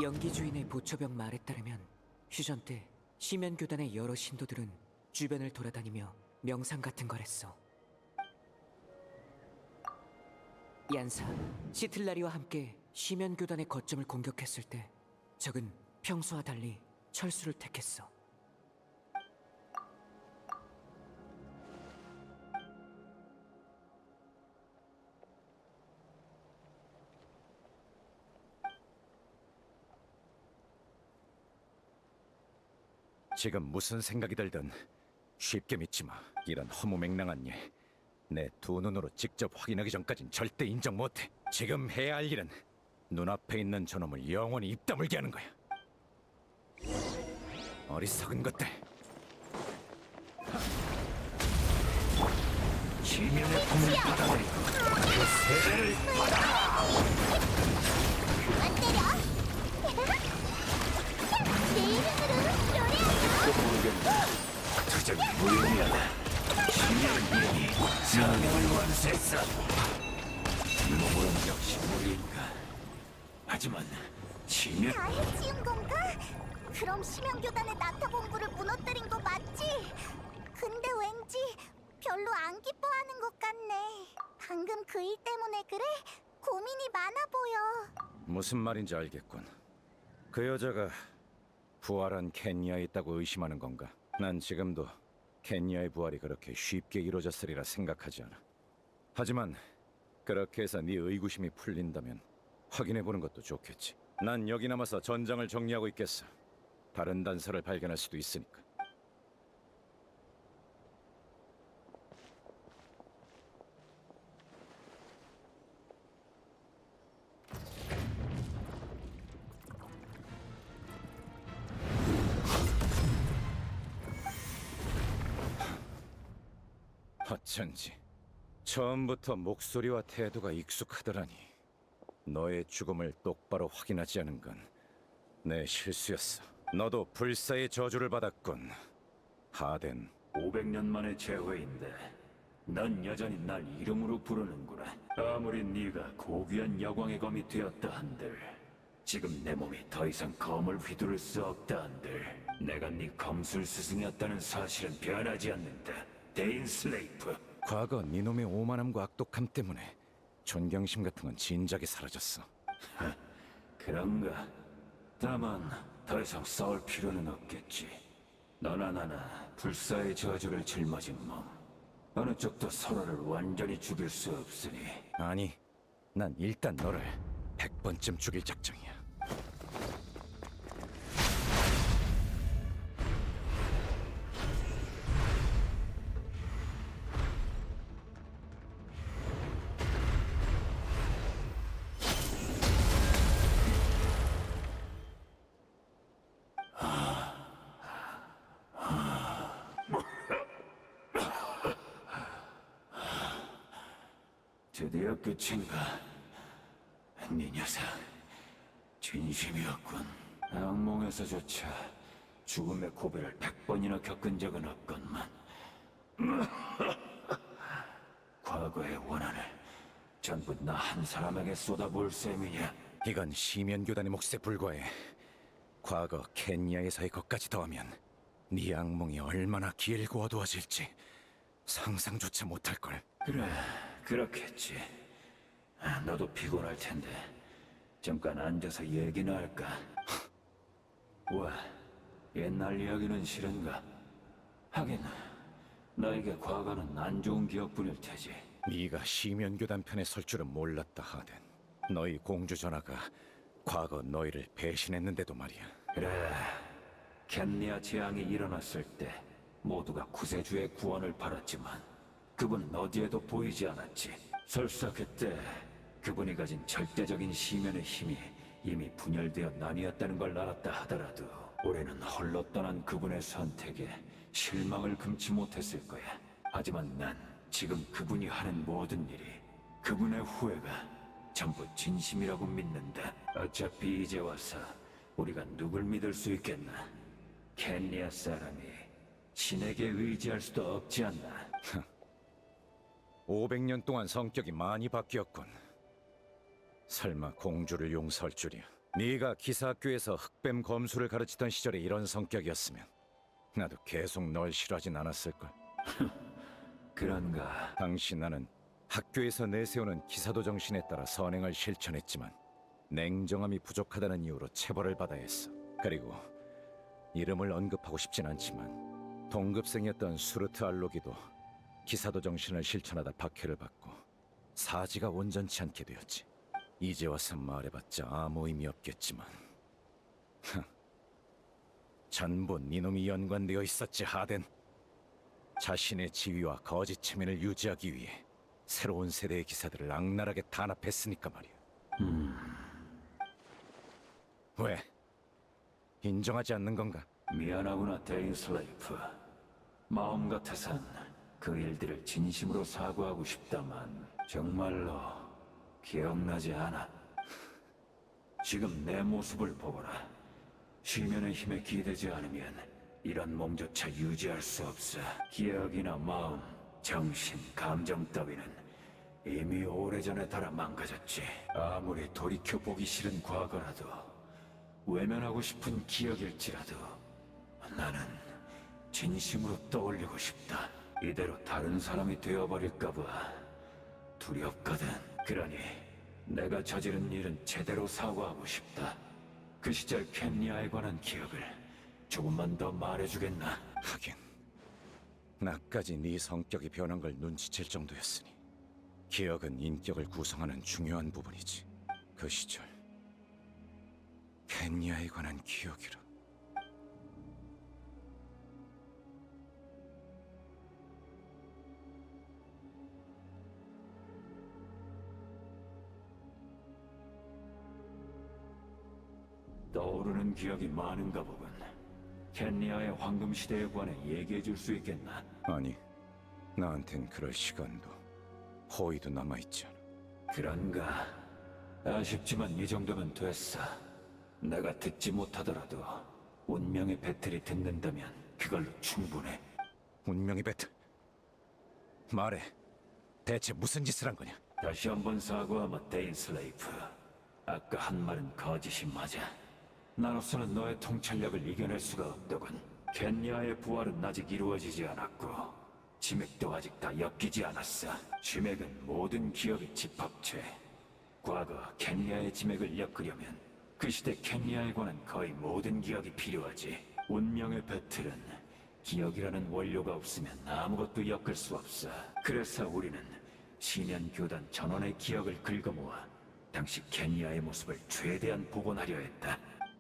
연기 주인의 보초병 말에 따르면 퓨전 때 시면 교단의 여러 신도들은 주변을 돌아다니며 명상 같은 걸 했어. 얀사, 시틀라리와 함께 시면 교단의 거점을 공격했을 때 적은 평소와 달리 철수를 택했어. 지금 무슨 생각이 들든 쉽게 믿지 마. 이런 허무맹랑한 일. 내 두 눈으로 직접 확인하기 전까진 절대 인정 못해. 지금 해야 할 일은 눈앞에 있는 저놈을 영원히 입 다물게 하는 거야. 어리석은 것들. 지면의 품을 받아들이고 그 세례를 안 때려. 내 이름으로 노래하자. 투정이 무용이하다. 지면의 이름이 사명을 완수했어. 몸은 역시 우리인가. 하지만 지면 다 해치운 건가? 그럼 심연교단의 나타 본부를 무너뜨린 거 맞지? 근데 왠지 별로 안 기뻐하는 것 같네. 방금 그 일 때문에 그래? 고민이 많아 보여. 무슨 말인지 알겠군. 그 여자가 부활한 켄야에 있다고 의심하는 건가? 난 지금도 켄야의 부활이 그렇게 쉽게 이루어졌으리라 생각하지 않아. 하지만 그렇게 해서 네 의구심이 풀린다면 확인해보는 것도 좋겠지. 난 여기 남아서 전장을 정리하고 있겠어. 다른 단서를 발견할 수도 있으니까. 어쩐지 처음부터 목소리와 태도가 익숙하더라니. 너의 죽음을 똑바로 확인하지 않은 건 내 실수였어. 너도 불사의 저주를 받았군, 하덴. 500년 만의 재회인데 넌 여전히 날 이름으로 부르는구나. 아무리 네가 고귀한 여광의 검이 되었다 한들 지금 내 몸이 더 이상 검을 휘두를 수 없다 한들 내가 네 검술 스승이었다는 사실은 변하지 않는다. 데인 슬레이프. 과거 네놈의 오만함과 악독함 때문에 존경심 같은 건 진작에 사라졌어. 그런가? 다만 더 이상 싸울 필요는 없겠지. 너나 나나 불사의 저주를 짊어진 몸. 어느 쪽도 서로를 완전히 죽일 수 없으니 아니, 난 일단 너를 100번쯤 죽일 작정이야. 드디어 끝인가? 네 녀석 진심이었군. 악몽에서조차 죽음의 고비를 100번이나 겪은 적은 없건만 과거의 원한을 전부 나 한 사람에게 쏟아부을 셈이냐? 이건 시면교단의 몫에 불과해. 과거 켄야에서의 것까지 더하면 네 악몽이 얼마나 길고 어두워질지 상상조차 못할걸. 그래, 그렇겠지. 너도 피곤할 텐데 잠깐 앉아서 얘기나 할까? 와, 옛날 이야기는 싫은가? 하긴 너에게 과거는 안 좋은 기억뿐일 테지. 네가 시면교단 편에 설 줄은 몰랐다, 하덴. 너희 공주 전하가 과거 너희를 배신했는데도 말이야. 그래, 켄리아 재앙이 일어났을 때 모두가 구세주의 구원을 바랐지만 그분은 어디에도 보이지 않았지. 설사 그때 그분이 가진 절대적인 시면의 힘이 이미 분열되어 나뉘었다는 걸 알았다 하더라도 우리는 홀로 떠난 그분의 선택에 실망을 금치 못했을 거야. 하지만 난 지금 그분이 하는 모든 일이 그분의 후회가 전부 진심이라고 믿는다. 어차피 이제 와서 우리가 누굴 믿을 수 있겠나? 켄리아 사람이 신에게 의지할 수도 없지 않나? 500년 동안 성격이 많이 바뀌었군. 설마 공주를 용서할 줄이야. 네가 기사학교에서 흑뱀 검수를 가르치던 시절에 이런 성격이었으면 나도 계속 널 싫어하진 않았을걸. 그런가? 당시 나는 학교에서 내세우는 기사도 정신에 따라 선행을 실천했지만 냉정함이 부족하다는 이유로 체벌을 받아야 했어. 그리고 이름을 언급하고 싶진 않지만 동급생이었던 수르트 알로기도 기사도 정신을 실천하다 박해를 받고 사지가 온전치 않게 되었지. 이제 와서 말해봤자 아무 의미 없겠지만 전부 네놈이 연관되어 있었지. 하덴, 자신의 지위와 거짓 체면을 유지하기 위해 새로운 세대의 기사들을 악랄하게 단합했으니까 말이야. 왜? 인정하지 않는 건가? 미안하구나, 데인슬레이프. 마음 같아선 그 일들을 진심으로 사과하고 싶다만 정말로 기억나지 않아. 지금 내 모습을 보거라. 쉬면의 힘에 기대지 않으면 이런 몸조차 유지할 수 없어. 기억이나 마음, 정신, 감정 따위는 이미 오래전에 달아 망가졌지. 아무리 돌이켜보기 싫은 과거라도 외면하고 싶은 기억일지라도 나는 진심으로 떠올리고 싶다. 이대로 다른 사람이 되어버릴까봐 두렵거든. 그러니 내가 저지른 일은 제대로 사과하고 싶다. 그 시절 켄리아에 관한 기억을 조금만 더 말해주겠나? 하긴 나까지 네 성격이 변한 걸 눈치챌 정도였으니 기억은 인격을 구성하는 중요한 부분이지. 그 시절 켄야에 관한 기억이라. 떠오르는 기억이 많은가 보군. 켄리아의 황금 시대에 관해 얘기해 줄 수 있겠나? 아니, 나한텐 그럴 시간도 호의도 남아있지 않아. 그런가? 아쉽지만 이 정도면 됐어. 내가 듣지 못하더라도 운명의 배틀이 듣는다면 그걸로 충분해. 운명의 배틀. 말해, 대체 무슨 짓을 한 거냐? 다시 한번 사과하마, 데인슬레이프. 아까 한 말은 거짓이 맞아. 나로서는 너의 통찰력을 이겨낼 수가 없더군. 켄리아의 부활은 아직 이루어지지 않았고 지맥도 아직 다 엮이지 않았어. 지맥은 모든 기억의 집합체. 과거 켄리아의 지맥을 엮으려면 그 시대 켄리아에 관한 거의 모든 기억이 필요하지. 운명의 배틀은 기억이라는 원료가 없으면 아무것도 엮을 수 없어. 그래서 우리는 시면 교단 전원의 기억을 긁어모아 당시 켄리아의 모습을 최대한 복원하려 했다.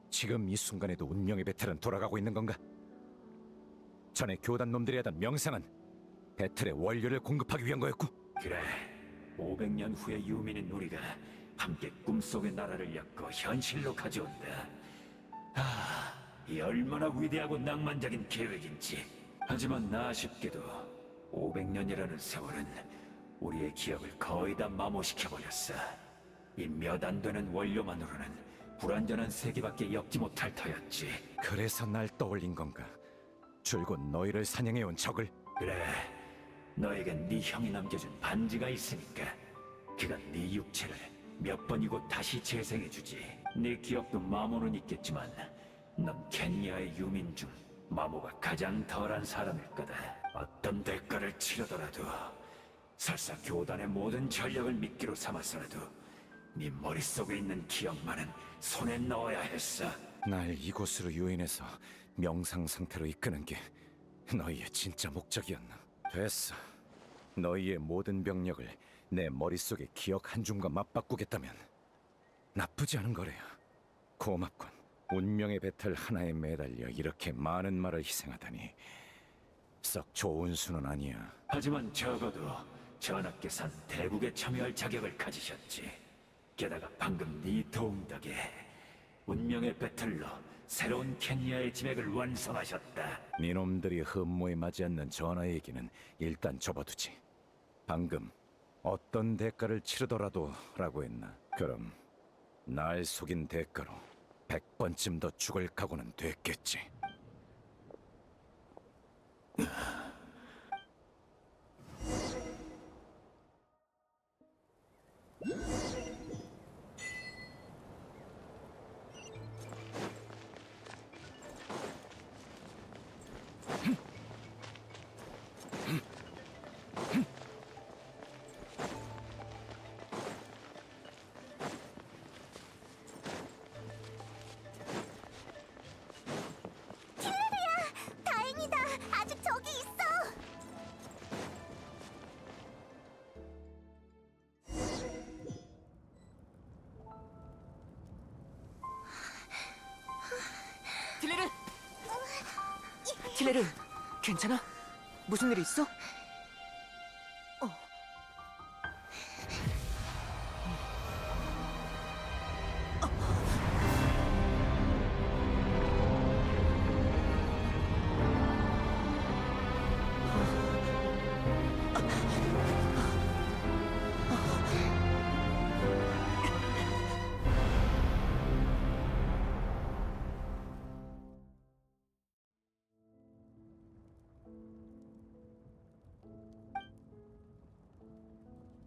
지금 이 순간에도 운명의 배틀은 돌아가고 있는 건가? 전에 교단 놈들이 하던 명상은 배틀의 원료를 공급하기 위한 거였고. 그래, 500년 후의 유민인 우리가 함께 꿈속의 나라를 엮어 현실로 가져온다. 이 얼마나 위대하고 낭만적인 계획인지. 하지만 아쉽게도 500년이라는 세월은 우리의 기억을 거의 다 마모시켜버렸어. 이 몇 안 되는 원료만으로는 불완전한 세계밖에 엮지 못할 터였지. 그래서 날 떠올린 건가? 줄곧 너희를 사냥해온 적을. 그래, 너에겐 네 형이 남겨준 반지가 있으니까 그건 네 육체를 몇 번이고 다시 재생해주지. 네 기억도 마모는 있겠지만 넌 켄리아의 유민 중 마모가 가장 덜한 사람일 거다. 어떤 대가를 치르더라도 설사 교단의 모든 전력을 미끼로 삼아서라도 네 머릿속에 있는 기억만은 손에 넣어야 했어. 날 이곳으로 유인해서 명상 상태로 이끄는 게 너희의 진짜 목적이었나? 됐어. 너희의 모든 병력을 내 머릿속의 기억 한 줌과 맞바꾸겠다면 나쁘지 않은 거래요. 고맙군. 운명의 배틀 하나에 매달려 이렇게 많은 말을 희생하다니 썩 좋은 수는 아니야. 하지만 적어도 전하께선 대국에 참여할 자격을 가지셨지. 게다가 방금 네 도움 덕에 운명의 배틀로 새로운 켄리아의 지맥을 완성하셨다. 니놈들이 흠모에 맞지 않는 전하의 얘기는 일단 접어두지. 방금 어떤 대가를 치르더라도 라고 했나? 그럼 날 속인 대가로 100번쯤 더 죽을 각오는 됐겠지. 틸레르, 괜찮아? 무슨 일 있어?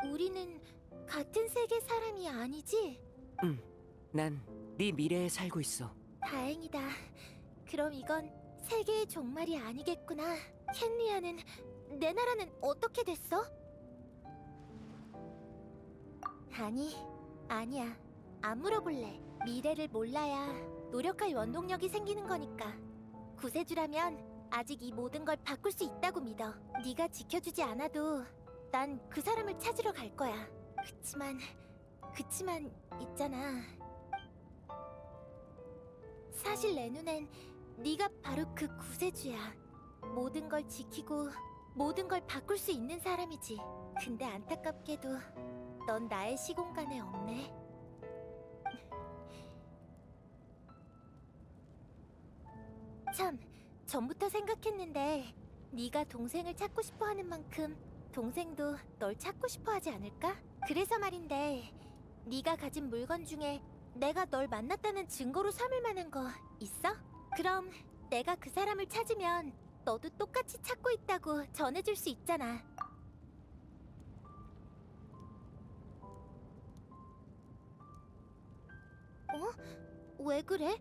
우리는 같은 세계 사람이 아니지? 난 네 미래에 살고 있어. 다행이다. 그럼 이건 세계의 종말이 아니겠구나. 켄리아는 내 나라는 어떻게 됐어? 아니야. 안 물어볼래. 미래를 몰라야 노력할 원동력이 생기는 거니까. 구세주라면 아직 이 모든 걸 바꿀 수 있다고 믿어. 네가 지켜주지 않아도 난 그 사람을 찾으러 갈 거야. 그치만 있잖아. 사실 내 눈엔 네가 바로 그 구세주야. 모든 걸 지키고 모든 걸 바꿀 수 있는 사람이지. 근데 안타깝게도 넌 나의 시공간에 없네. 참, 전부터 생각했는데 네가 동생을 찾고 싶어 하는 만큼 동생도 널 찾고 싶어 하지 않을까? 그래서 말인데 네가 가진 물건 중에 내가 널 만났다는 증거로 삼을 만한 거 있어? 그럼 내가 그 사람을 찾으면 너도 똑같이 찾고 있다고 전해줄 수 있잖아. 왜 그래?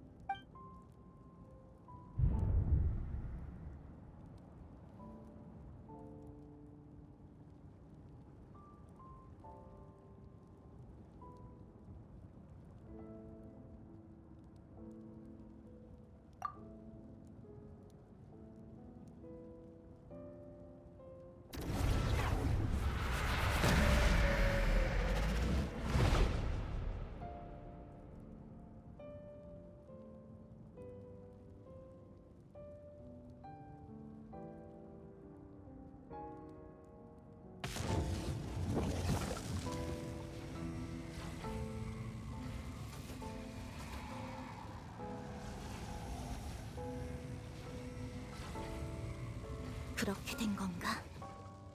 그렇게 된 건가?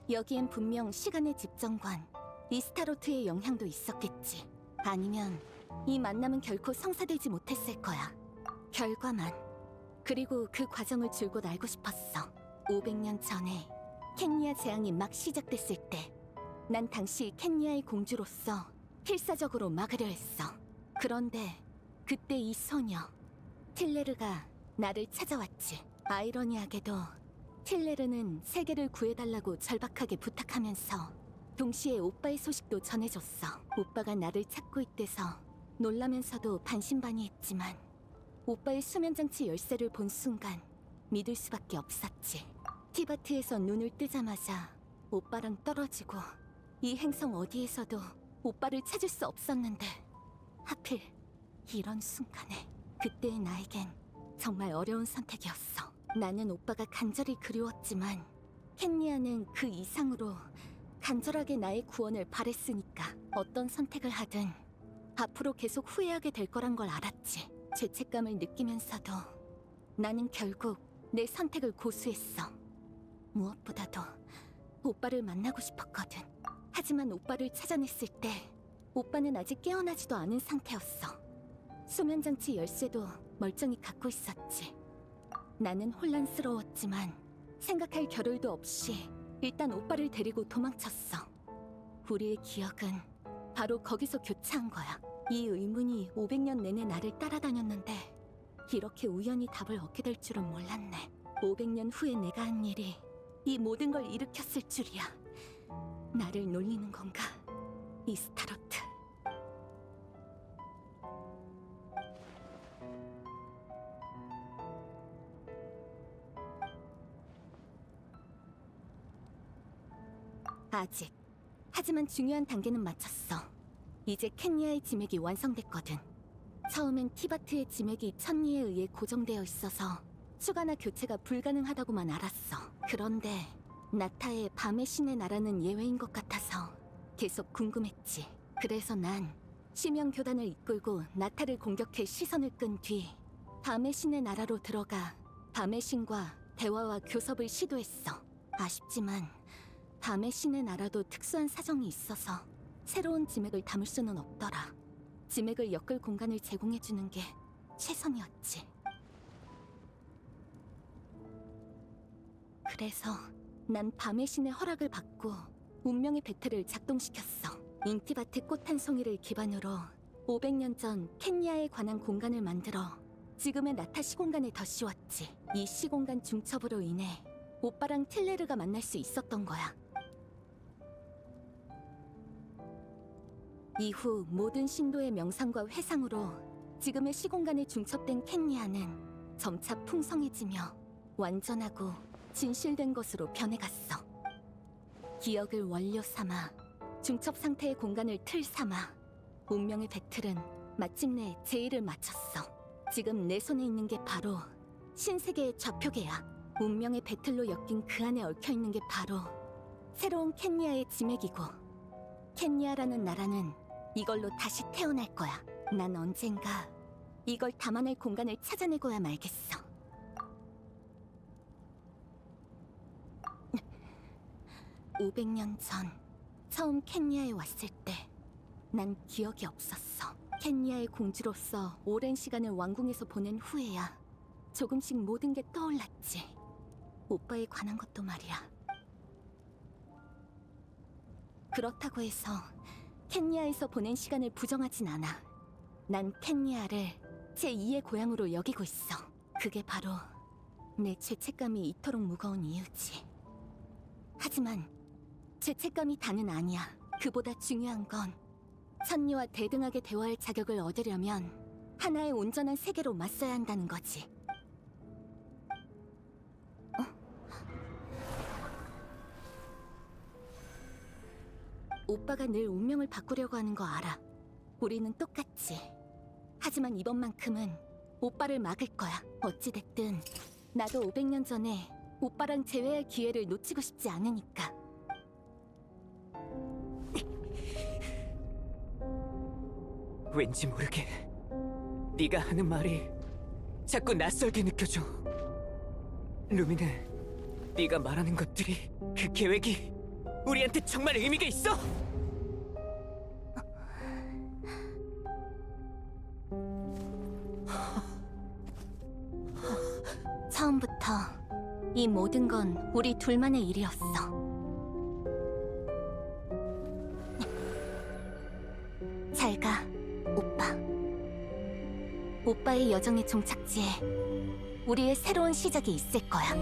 여기엔 분명 시간의 집정관, 이스타로트의 영향도 있었겠지. 아니면 이 만남은 결코 성사되지 못했을 거야. 결과만. 그리고 그 과정을 줄곧 알고 싶었어. 500년 전에 켄리아 재앙이 막 시작됐을 때 난 당시 켄리아의 공주로서 필사적으로 막으려 했어. 그런데 그때 이 소녀 틸레르가 나를 찾아왔지. 아이러니하게도 틸레르는 세계를 구해달라고 절박하게 부탁하면서 동시에 오빠의 소식도 전해줬어. 오빠가 나를 찾고 있대서 놀라면서도 반신반의했지만 오빠의 수면장치 열쇠를 본 순간 믿을 수밖에 없었지. 티바트에서 눈을 뜨자마자 오빠랑 떨어지고 이 행성 어디에서도 오빠를 찾을 수 없었는데 하필 이런 순간에. 그때의 나에겐 정말 어려운 선택이었어. 나는 오빠가 간절히 그리웠지만 켄리아는 그 이상으로 간절하게 나의 구원을 바랬으니까 어떤 선택을 하든 앞으로 계속 후회하게 될 거란 걸 알았지. 죄책감을 느끼면서도 나는 결국 내 선택을 고수했어. 무엇보다도 오빠를 만나고 싶었거든. 하지만 오빠를 찾아냈을 때 오빠는 아직 깨어나지도 않은 상태였어. 수면장치 열쇠도 멀쩡히 갖고 있었지. 나는 혼란스러웠지만 생각할 겨를도 없이 일단 오빠를 데리고 도망쳤어. 우리의 기억은 바로 거기서 교차한 거야. 이 의문이 500년 내내 나를 따라다녔는데 이렇게 우연히 답을 얻게 될 줄은 몰랐네. 500년 후에 내가 한 일이 이 모든 걸 일으켰을 줄이야. 나를 놀리는 건가? 이스타로트. 아직. 하지만 중요한 단계는 마쳤어. 이제 켄리아의 지맥이 완성됐거든. 처음엔 티바트의 지맥이 천리에 의해 고정되어 있어서 추가나 교체가 불가능하다고만 알았어. 그런데 나타의 밤의 신의 나라는 예외인 것 같아서 계속 궁금했지. 그래서 난 심연 교단을 이끌고 나타를 공격해 시선을 끈 뒤 밤의 신의 나라로 들어가 밤의 신과 대화와 교섭을 시도했어. 아쉽지만 밤의 신의 나라도 특수한 사정이 있어서 새로운 지맥을 담을 수는 없더라. 지맥을 엮을 공간을 제공해주는 게 최선이었지. 그래서 난 밤의 신의 허락을 받고 운명의 배틀을 작동시켰어. 인티바트 꽃 한 송이를 기반으로 500년 전 켄야에 관한 공간을 만들어 지금의 나타 시공간에 더 씌웠지. 이 시공간 중첩으로 인해 오빠랑 틸레르가 만날 수 있었던 거야. 이후 모든 신도의 명상과 회상으로 지금의 시공간에 중첩된 켄야는 점차 풍성해지며 완전하고 진실된 것으로 변해갔어. 기억을 원료 삼아 중첩 상태의 공간을 틀 삼아 운명의 배틀은 마침내 제의를 마쳤어. 지금 내 손에 있는 게 바로 신세계의 좌표계야. 운명의 배틀로 엮인 그 안에 얽혀있는 게 바로 새로운 켄야의 지맥이고, 켄야라는 나라는 이걸로 다시 태어날 거야. 난 언젠가 이걸 담아낼 공간을 찾아내고야 말겠어. 500년 전 처음 켄야에 왔을 때 난 기억이 없었어. 켄야의 공주로서 오랜 시간을 왕궁에서 보낸 후에야 조금씩 모든 게 떠올랐지. 오빠에 관한 것도 말이야. 그렇다고 해서 켄야에서 보낸 시간을 부정하진 않아. 난 켄야를 제2의 고향으로 여기고 있어. 그게 바로 내 죄책감이 이토록 무거운 이유지. 하지만 죄책감이 다는 아니야. 그보다 중요한 건 선녀와 대등하게 대화할 자격을 얻으려면 하나의 온전한 세계로 맞서야 한다는 거지. 오빠가 늘 운명을 바꾸려고 하는 거 알아. 우리는 똑같지. 하지만 이번만큼은 오빠를 막을 거야. 어찌됐든 나도 500년 전에 오빠랑 재회할 기회를 놓치고 싶지 않으니까. 왠지 모르게 네가 하는 말이 자꾸 낯설게 느껴져. 루미는 네가 말하는 것들이, 그 계획이 우리한테 정말 의미가 있어? 처음부터 이 모든 건 우리 둘만의 일이었어. 잘 가, 오빠. 오빠의 여정의 종착지에 우리의 새로운 시작이 있을 거야.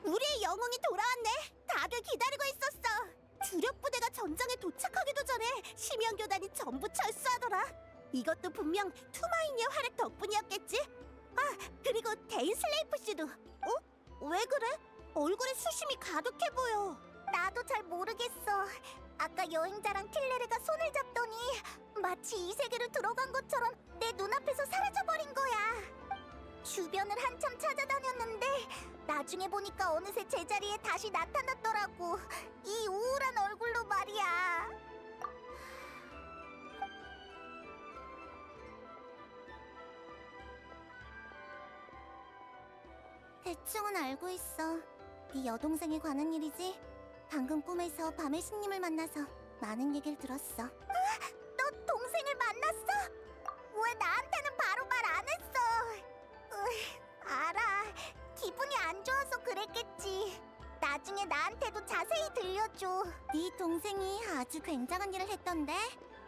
우리의 영웅이 돌아왔네. 다들 기다리고 있었어. 주력 부대가 전장에 도착하기도 전에 심연교단이 전부 철수하더라. 이것도 분명 투마인의 활약 덕분이었겠지? 아, 그리고 데인 슬레이프 씨도. 왜 그래? 얼굴에 수심이 가득해 보여. 나도 잘 모르겠어. 아까 여행자랑 틸레르가 손을 잡더니 마치 이 세계로 들어간 것처럼 내 눈앞에서 사라져버린 거야. 주변을 한참 찾아다녔는데 나중에 보니까 어느새 제자리에 다시 나타났더라고. 이 우울한 얼굴로 말이야. 대충은 알고 있어. 네 여동생에 관한 일이지? 방금 꿈에서 밤의 신님을 만나서 많은 얘기를 들었어. 너 동생을 만났어? 왜 나한테는 바로 말 안 했어? 알아. 기분이 안 좋아서 그랬겠지. 나중에 나한테도 잘 알려줘. 네 동생이 아주 굉장한 일을 했던데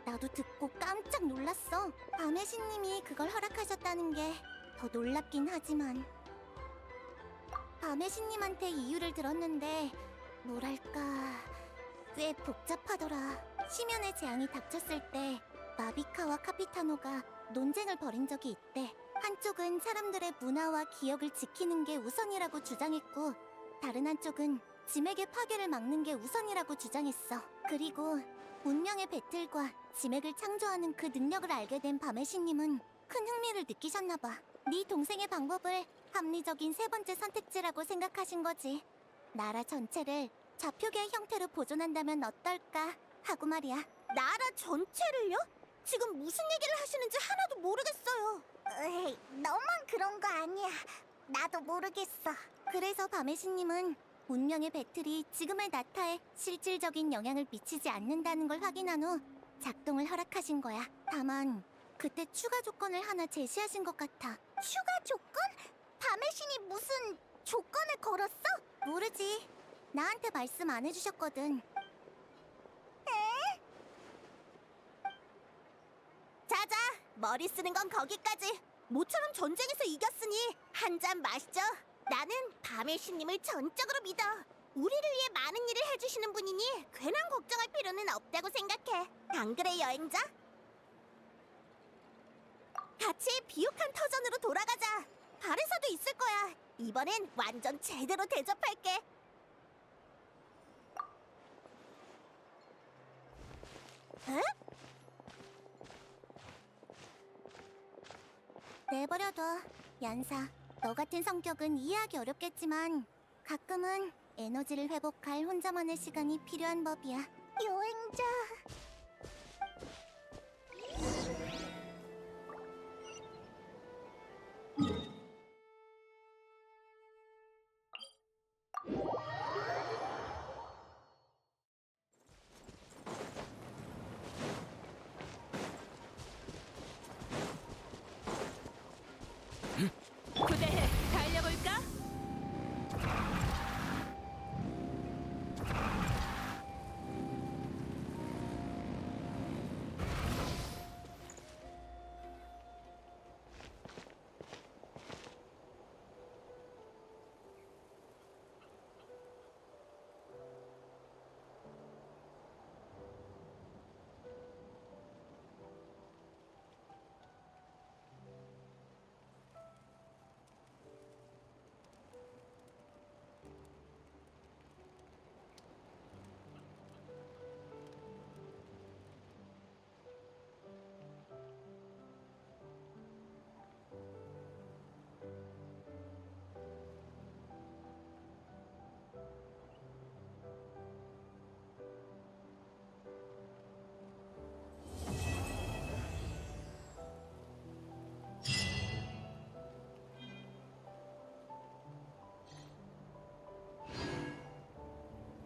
나도 듣고 깜짝 놀랐어. 밤의 신님이 그걸 허락하셨다는 게 더 놀랍긴 하지만 밤의 신님한테 이유를 들었는데 뭐랄까 꽤 복잡하더라. 심연의 재앙이 닥쳤을 때 마비카와 카피타노가 논쟁을 벌인 적이 있대. 한쪽은 사람들의 문화와 기억을 지키는 게 우선이라고 주장했고 다른 한쪽은 지맥의 파괴를 막는 게 우선이라고 주장했어. 그리고 운명의 배틀과 지맥을 창조하는 그 능력을 알게 된 밤의 신님은 큰 흥미를 느끼셨나 봐. 네 동생의 방법을 합리적인 세 번째 선택지라고 생각하신 거지. 나라 전체를 좌표계의 형태로 보존한다면 어떨까 하고 말이야. 나라 전체를요? 지금 무슨 얘기를 하시는지 하나도 모르겠어요. 에이, 너만 그런 거 아니야. 나도 모르겠어. 그래서 밤의 신님은 운명의 배틀이 지금의 나타에 실질적인 영향을 미치지 않는다는 걸 확인한 후 작동을 허락하신 거야. 다만 그때 추가 조건을 하나 제시하신 것 같아. 추가 조건? 밤의 신이 무슨 조건을 걸었어? 모르지. 나한테 말씀 안 해주셨거든. 자자, 머리 쓰는 건 거기까지. 모처럼 전쟁에서 이겼으니 한 잔 마시죠. 나는 밤의 신님을 전적으로 믿어. 우리를 위해 많은 일을 해주시는 분이니 괜한 걱정할 필요는 없다고 생각해. 안 그래, 여행자? 같이 비옥한 터전으로 돌아가자. 발에서도 있을 거야. 이번엔 완전 제대로 대접할게. 에? 내버려둬, 얀사. 너 같은 성격은 이해하기 어렵겠지만 가끔은 에너지를 회복할 혼자만의 시간이 필요한 법이야. 여행자...